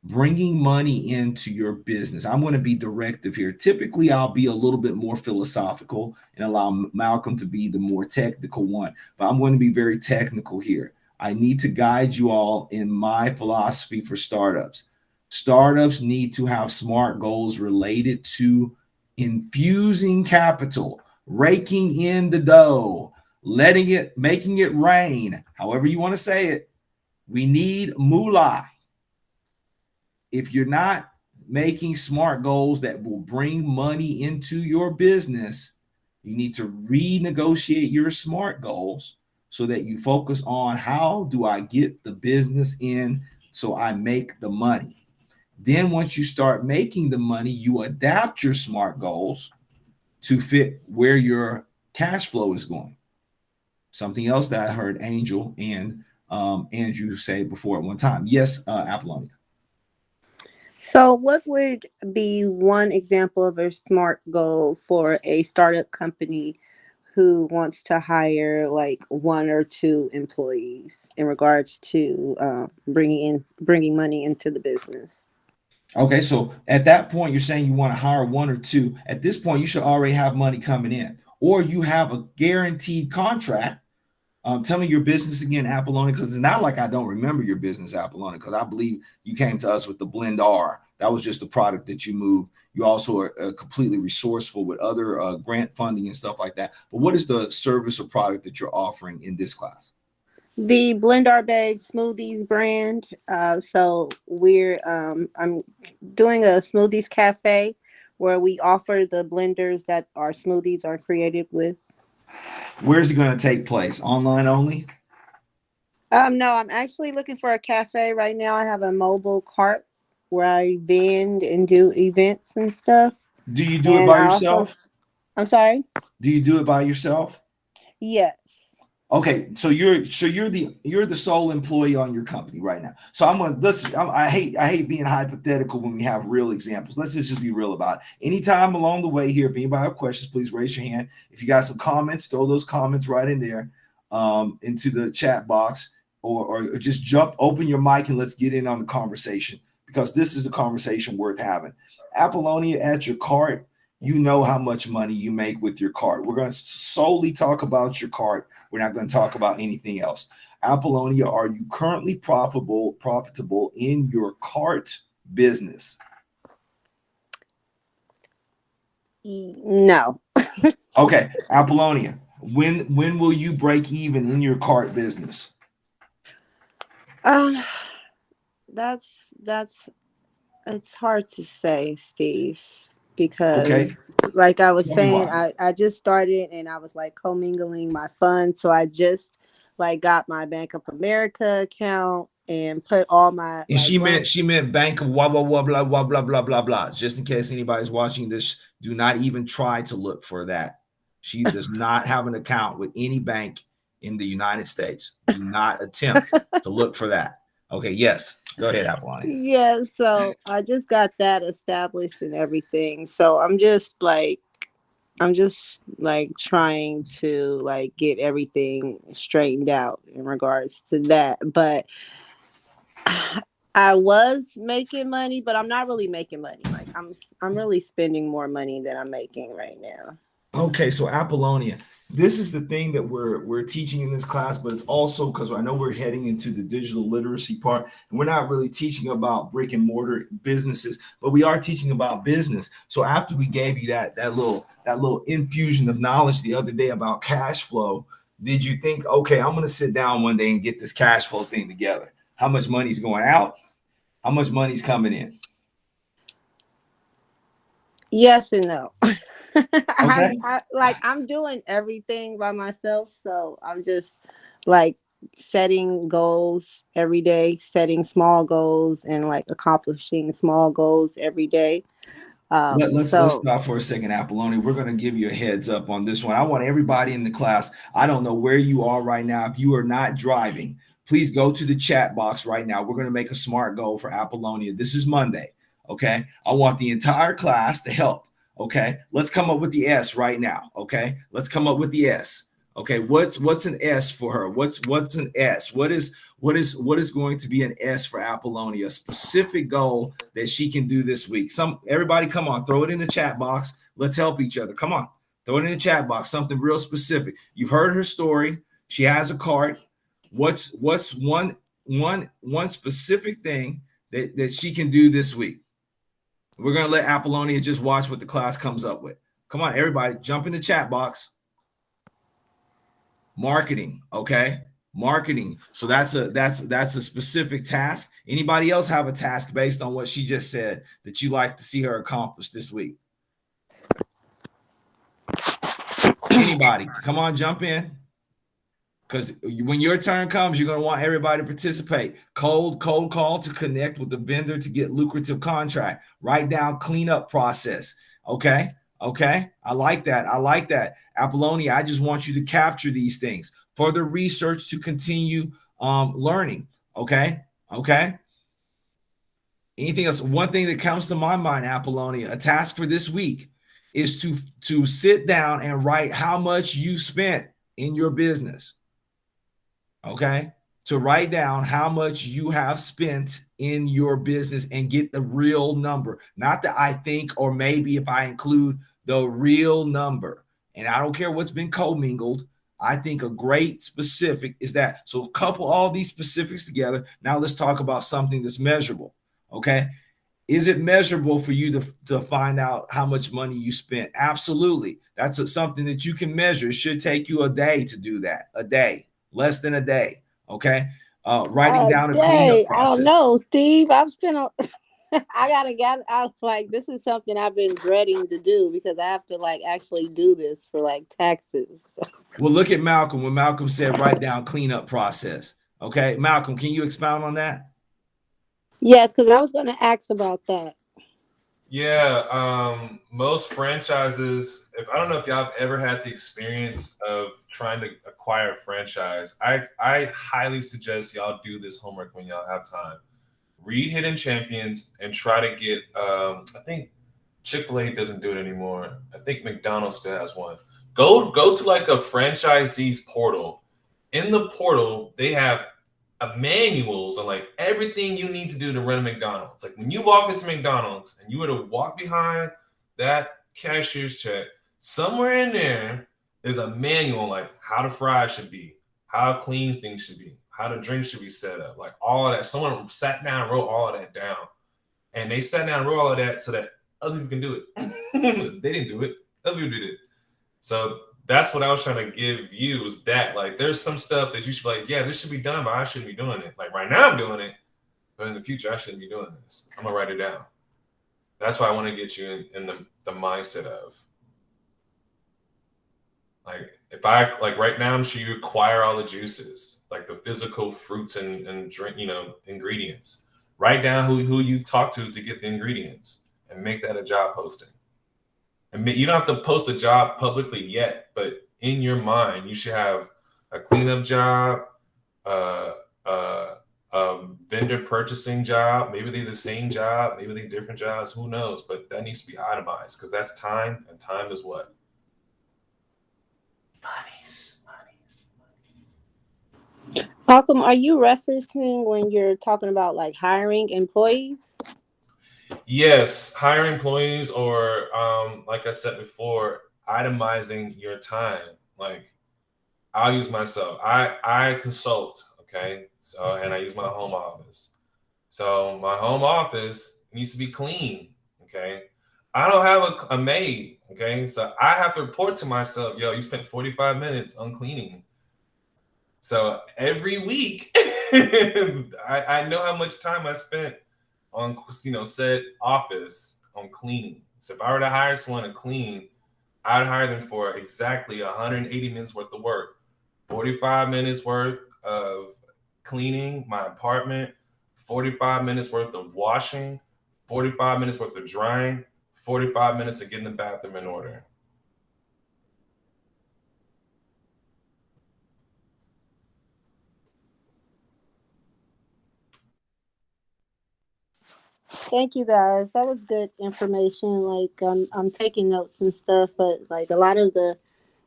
Bringing money into your business. I'm going to be directive here. Typically, I'll be a little bit more philosophical and allow Malcolm to be the more technical one, but I'm going to be very technical here. I need to guide you all in my philosophy for startups. Startups need to have SMART goals related to infusing capital, raking in the dough, making it rain, however you want to say it. We need moolah. If you're not making SMART goals that will bring money into your business, you need to renegotiate your SMART goals so that you focus on how do I get the business in so I make the money. Then once you start making the money, you adapt your SMART goals to fit where your cash flow is going. Something else that I heard Angel and Andrew say before at one time. Yes, Apollonia. So, what would be one example of a SMART goal for a startup company who wants to hire like one or two employees in regards to bringing money into the business? Okay, so at that point, you're saying you want to hire one or two. At this point, you should already have money coming in, or you have a guaranteed contract. Tell me your business again, Apollonia, because it's not like I don't remember your business, Apollonia, because I believe you came to us with the Blend R. That was just a product that you moved. You also are completely resourceful with other grant funding and stuff like that. But what is the service or product that you're offering in this class? The Blend Our Babe Smoothies brand. So I'm doing a smoothies cafe where we offer the blenders that our smoothies are created with. Where's it going to take place? Online only? No, I'm actually looking for a cafe right now. I have a mobile cart where I vend and do events and stuff. Do you do it by yourself? I'm sorry? Do you do it by yourself? Yes. Okay, so you're the sole employee on your company right now. So I hate being hypothetical when we have real examples. Let's just be real about it. Anytime along the way here, if anybody have questions, please raise your hand. If you got some comments, throw those comments right in there into the chat box, or just open your mic and let's get in on the conversation, because this is a conversation worth having. Apollonia, at your cart, you know how much money you make with your cart. We're going to solely talk about your cart. We're not going to talk about anything else. Apollonia, are you currently profitable in your cart business? No. Okay, Apollonia, when will you break even in your cart business? That's it's hard to say, Steve, because Okay, like I was tell me saying, why. I just started and I was like commingling my funds. So I just like got my Bank of America account and put all my And like she meant bank of blah blah blah blah blah blah blah blah blah. Just in case anybody's watching this, do not even try to look for that. She does not have an account with any bank in the United States. Do not attempt to look for that. Okay, yes. Go ahead, Apollonia. Yeah, so I just got that established and everything. So I'm just like trying to like get everything straightened out in regards to that. But I was making money, but I'm not really making money. Like I'm really spending more money than I'm making right now. Okay, so Apollonia, this is the thing that we're teaching in this class, but it's also because I know we're heading into the digital literacy part, and we're not really teaching about brick and mortar businesses, but we are teaching about business. So after we gave you that little infusion of knowledge the other day about cash flow, did you think, okay, I'm going to sit down one day and get this cash flow thing together? How much money's going out? How much money's coming in? Yes and no. Okay. I'm doing everything by myself, so I'm just like setting goals every day, setting small goals and like accomplishing small goals every day. Let's So stop for a second, Apollonia. We're going to give you a heads up on this one. I want everybody in the class. I don't know where you are right now. If you are not driving, please go to the chat box right now. We're going to make a SMART goal for Apollonia. This is Monday. Okay. I want the entire class to help. Okay. Let's come up with the S right now. Okay. Let's come up with the S. Okay. What's an S for her? What's an S? What is going to be an S for Apollonia? A specific goal that she can do this week. Everybody, come on, throw it in the chat box. Let's help each other. Come on, throw it in the chat box. Something real specific. You've heard her story. She has a cart. What's one specific thing that she can do this week? We're gonna let Apollonia just watch what the class comes up with. Come on, everybody, jump in the chat box. Marketing, okay? Marketing. So that's a specific task. Anybody else have a task based on what she just said that you like to see her accomplish this week? Anybody? Come on, jump in. Because when your turn comes, you're going to want everybody to participate. Cold call to connect with the vendor to get lucrative contract. Write down cleanup process. Okay. I like that. Apollonia, I just want you to capture these things. Further research to continue learning. Okay. Anything else? One thing that comes to my mind, Apollonia, a task for this week is to sit down and write how much you spent in your business. Okay, to write down how much you have spent in your business and get the real number, not the I think or maybe if I include the real number. And I don't care what's been commingled. I think a great specific is that. So couple all these specifics together. Now let's talk about something that's measurable. Okay. Is it measurable for you to find out how much money you spent? Absolutely. That's something that you can measure. It should take you a day to do that. A day. Less than a day. Okay. Writing down a cleanup process. I don't know, Steve. I've spent I gotta get out. Like, this is something I've been dreading to do because I have to like actually do this for like taxes. Well, look at Malcolm. When Malcolm said write down cleanup process. Okay, Malcolm, can you expound on that? Yes, because I was going to ask about that. Yeah, most franchises, if I don't know if y'all have ever had the experience of trying to acquire a franchise, I highly suggest y'all do this homework when y'all have time. Read Hidden Champions and try to get I think Chick-fil-A doesn't do it anymore. I think McDonald's still has one. Go to like a franchisee's portal. In the portal, they have manuals on like everything you need to do to run a McDonald's. Like when you walk into McDonald's and you were to walk behind that cashier's check, somewhere in there is a manual like how the fries should be, how clean things should be, how the drinks should be set up, like all of that. Someone sat down and wrote all of that down. And they sat down and wrote all of that so that other people can do it. They didn't do it. Other people did it. So that's what I was trying to give you is that like there's some stuff that you should be like, yeah, this should be done, but I shouldn't be doing it. Like right now I'm doing it, but in the future I shouldn't be doing this. I'm gonna write it down. That's why I want to get you in the mindset of like if I like right now I'm sure you acquire all the juices, like the physical fruits and drink, ingredients. Write down who you talk to get the ingredients and make that a job posting. And you don't have to post a job publicly yet, but in your mind, you should have a cleanup job, a vendor purchasing job. Maybe they're the same job, maybe they're different jobs. Who knows? But that needs to be itemized because that's time, and time is what? Monies. Malcolm, are you referencing when you're talking about like hiring employees? Yes, hire employees or like I said before, itemizing your time. Like I'll use myself. I consult, okay? So and I use my home office. So my home office needs to be clean, okay? I don't have a maid, okay? So I have to report to myself, yo, you spent 45 minutes on cleaning. So every week, I know how much time I spent on said office on cleaning. So if I were to hire someone to clean, I'd hire them for exactly 180 minutes worth of work. 45 minutes worth of cleaning my apartment, 45 minutes worth of washing, 45 minutes worth of drying, 45 minutes of getting the bathroom in order. Thank you guys. That was good information. Like I'm taking notes and stuff, but like a lot of the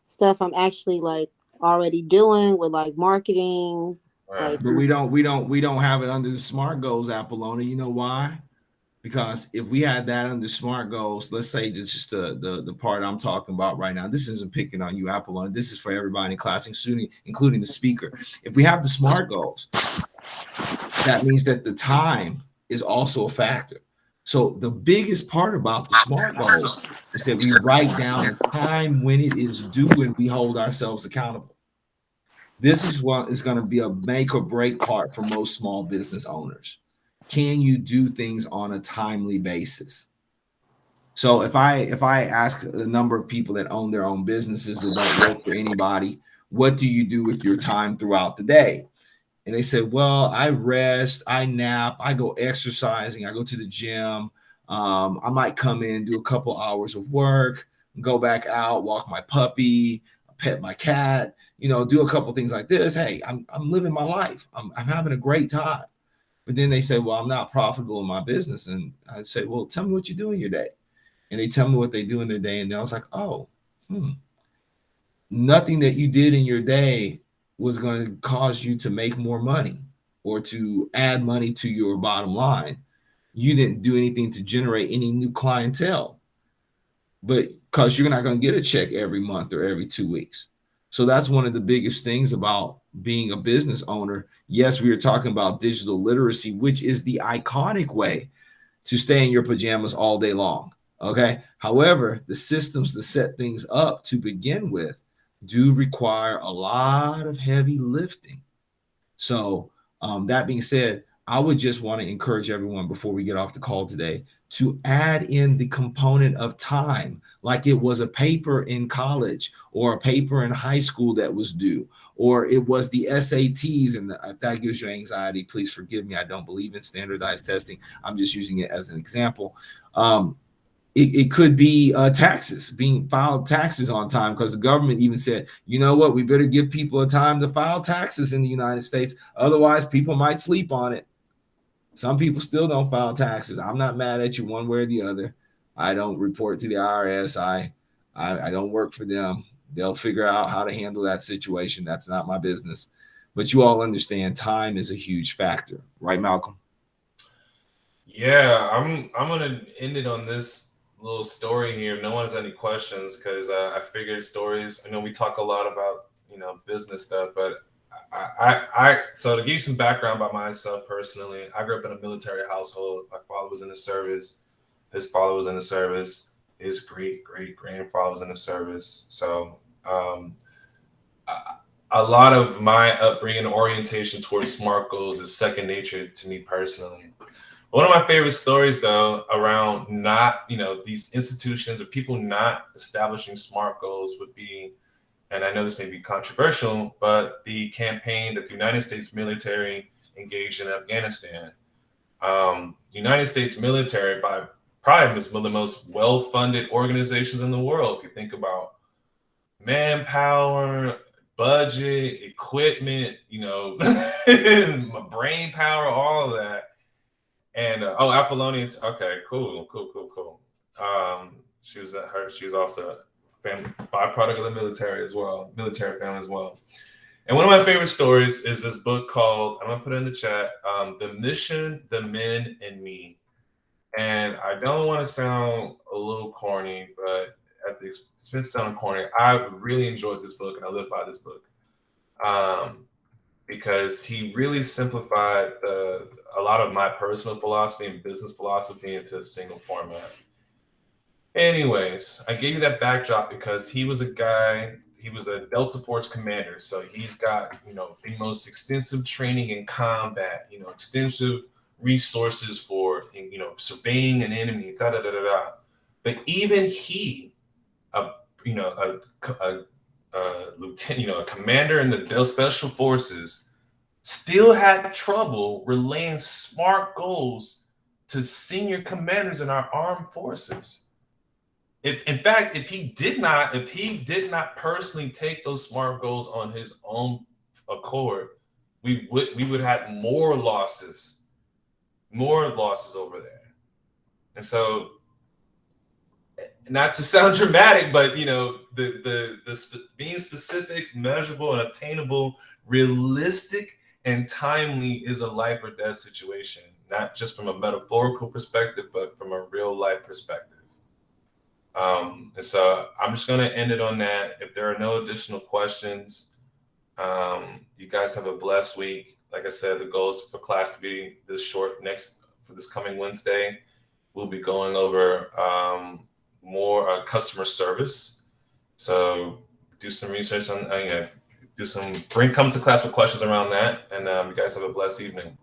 stuff I'm actually like already doing with like marketing. Right. Like But we don't have it under the SMART goals, Apollona. You know why? Because if we had that under SMART goals, let's say just the part I'm talking about right now, this isn't picking on you, Apollona. This is for everybody in class, including the speaker. If we have the SMART goals, that means that the time is also a factor. So the biggest part about the SMART goal is that we write down a time when it is due and we hold ourselves accountable. This is what is going to be a make or break part for most small business owners. Can you do things on a timely basis? So if I ask a number of people that own their own businesses that don't work for anybody, what do you do with your time throughout the day? And they said, well, I rest, I nap, I go exercising, I go to the gym. I might come in, do a couple hours of work, go back out, walk my puppy, pet my cat, do a couple things like this. Hey, I'm living my life. I'm having a great time. But then they say, well, I'm not profitable in my business. And I say, well, tell me what you do in your day. And they tell me what they do in their day. And then I was like, oh, nothing that you did in your day was going to cause you to make more money or to add money to your bottom line. You didn't do anything to generate any new clientele, but because you're not going to get a check every month or every 2 weeks. So that's one of the biggest things about being a business owner. Yes, we are talking about digital literacy, which is the iconic way to stay in your pajamas all day long. Okay. However, the systems to set things up to begin with do require a lot of heavy lifting. So that being said, I would just want to encourage everyone before we get off the call today to add in the component of time, like it was a paper in college or a paper in high school that was due, or it was the SATs. And if that gives you anxiety, please forgive me. I don't believe in standardized testing. I'm just using it as an example. it could be taxes, being filed taxes on time, because the government even said, you know what, we better give people a time to file taxes in the United States. Otherwise, people might sleep on it. Some people still don't file taxes. I'm not mad at you one way or the other. I don't report to the IRS. I don't work for them. They'll figure out how to handle that situation. That's not my business. But you all understand time is a huge factor, right, Malcolm? Yeah, I'm gonna end it on this little story here. If no one has any questions, because I figured stories. I know we talk a lot about business stuff, but so to give you some background about myself personally, I grew up in a military household. My father was in the service. His father was in the service. His great grandfather was in the service. So a lot of my upbringing and orientation towards SMART goals is second nature to me personally. One of my favorite stories, though, around not, these institutions or people not establishing SMART goals would be, and I know this may be controversial, but the campaign that the United States military engaged in Afghanistan. The United States military, by pride, is one of the most well-funded organizations in the world. If you think about manpower, budget, equipment, brain power, all of that. And Apollonians. Okay, cool. She was also a family byproduct of the military as well, military family as well. And one of my favorite stories is this book called, I'm gonna put it in the chat, The Mission, the Men, and Me. And I don't want to sound a little corny, but at the expense of sounding corny, I really enjoyed this book and I live by this book. Because he really simplified a lot of my personal philosophy and business philosophy into a single format. Anyways, I gave you that backdrop because he was a Delta Force commander. So he's got, the most extensive training in combat, extensive resources for, surveying an enemy, But even he, a lieutenant, a commander in the special forces, still had trouble relaying SMART goals to senior commanders in our armed forces. If he did not personally take those SMART goals on his own accord, we would have more losses over there. And so, not to sound dramatic, but the being specific, measurable, and attainable, realistic, and timely is a life or death situation, not just from a metaphorical perspective, but from a real life perspective. And so I'm just going to end it on that. If there are no additional questions, you guys have a blessed week. Like I said, the goal is for class to be this short for this coming Wednesday. We'll be going over more customer service. So do some research on, come to class with questions around that. And you guys have a blessed evening.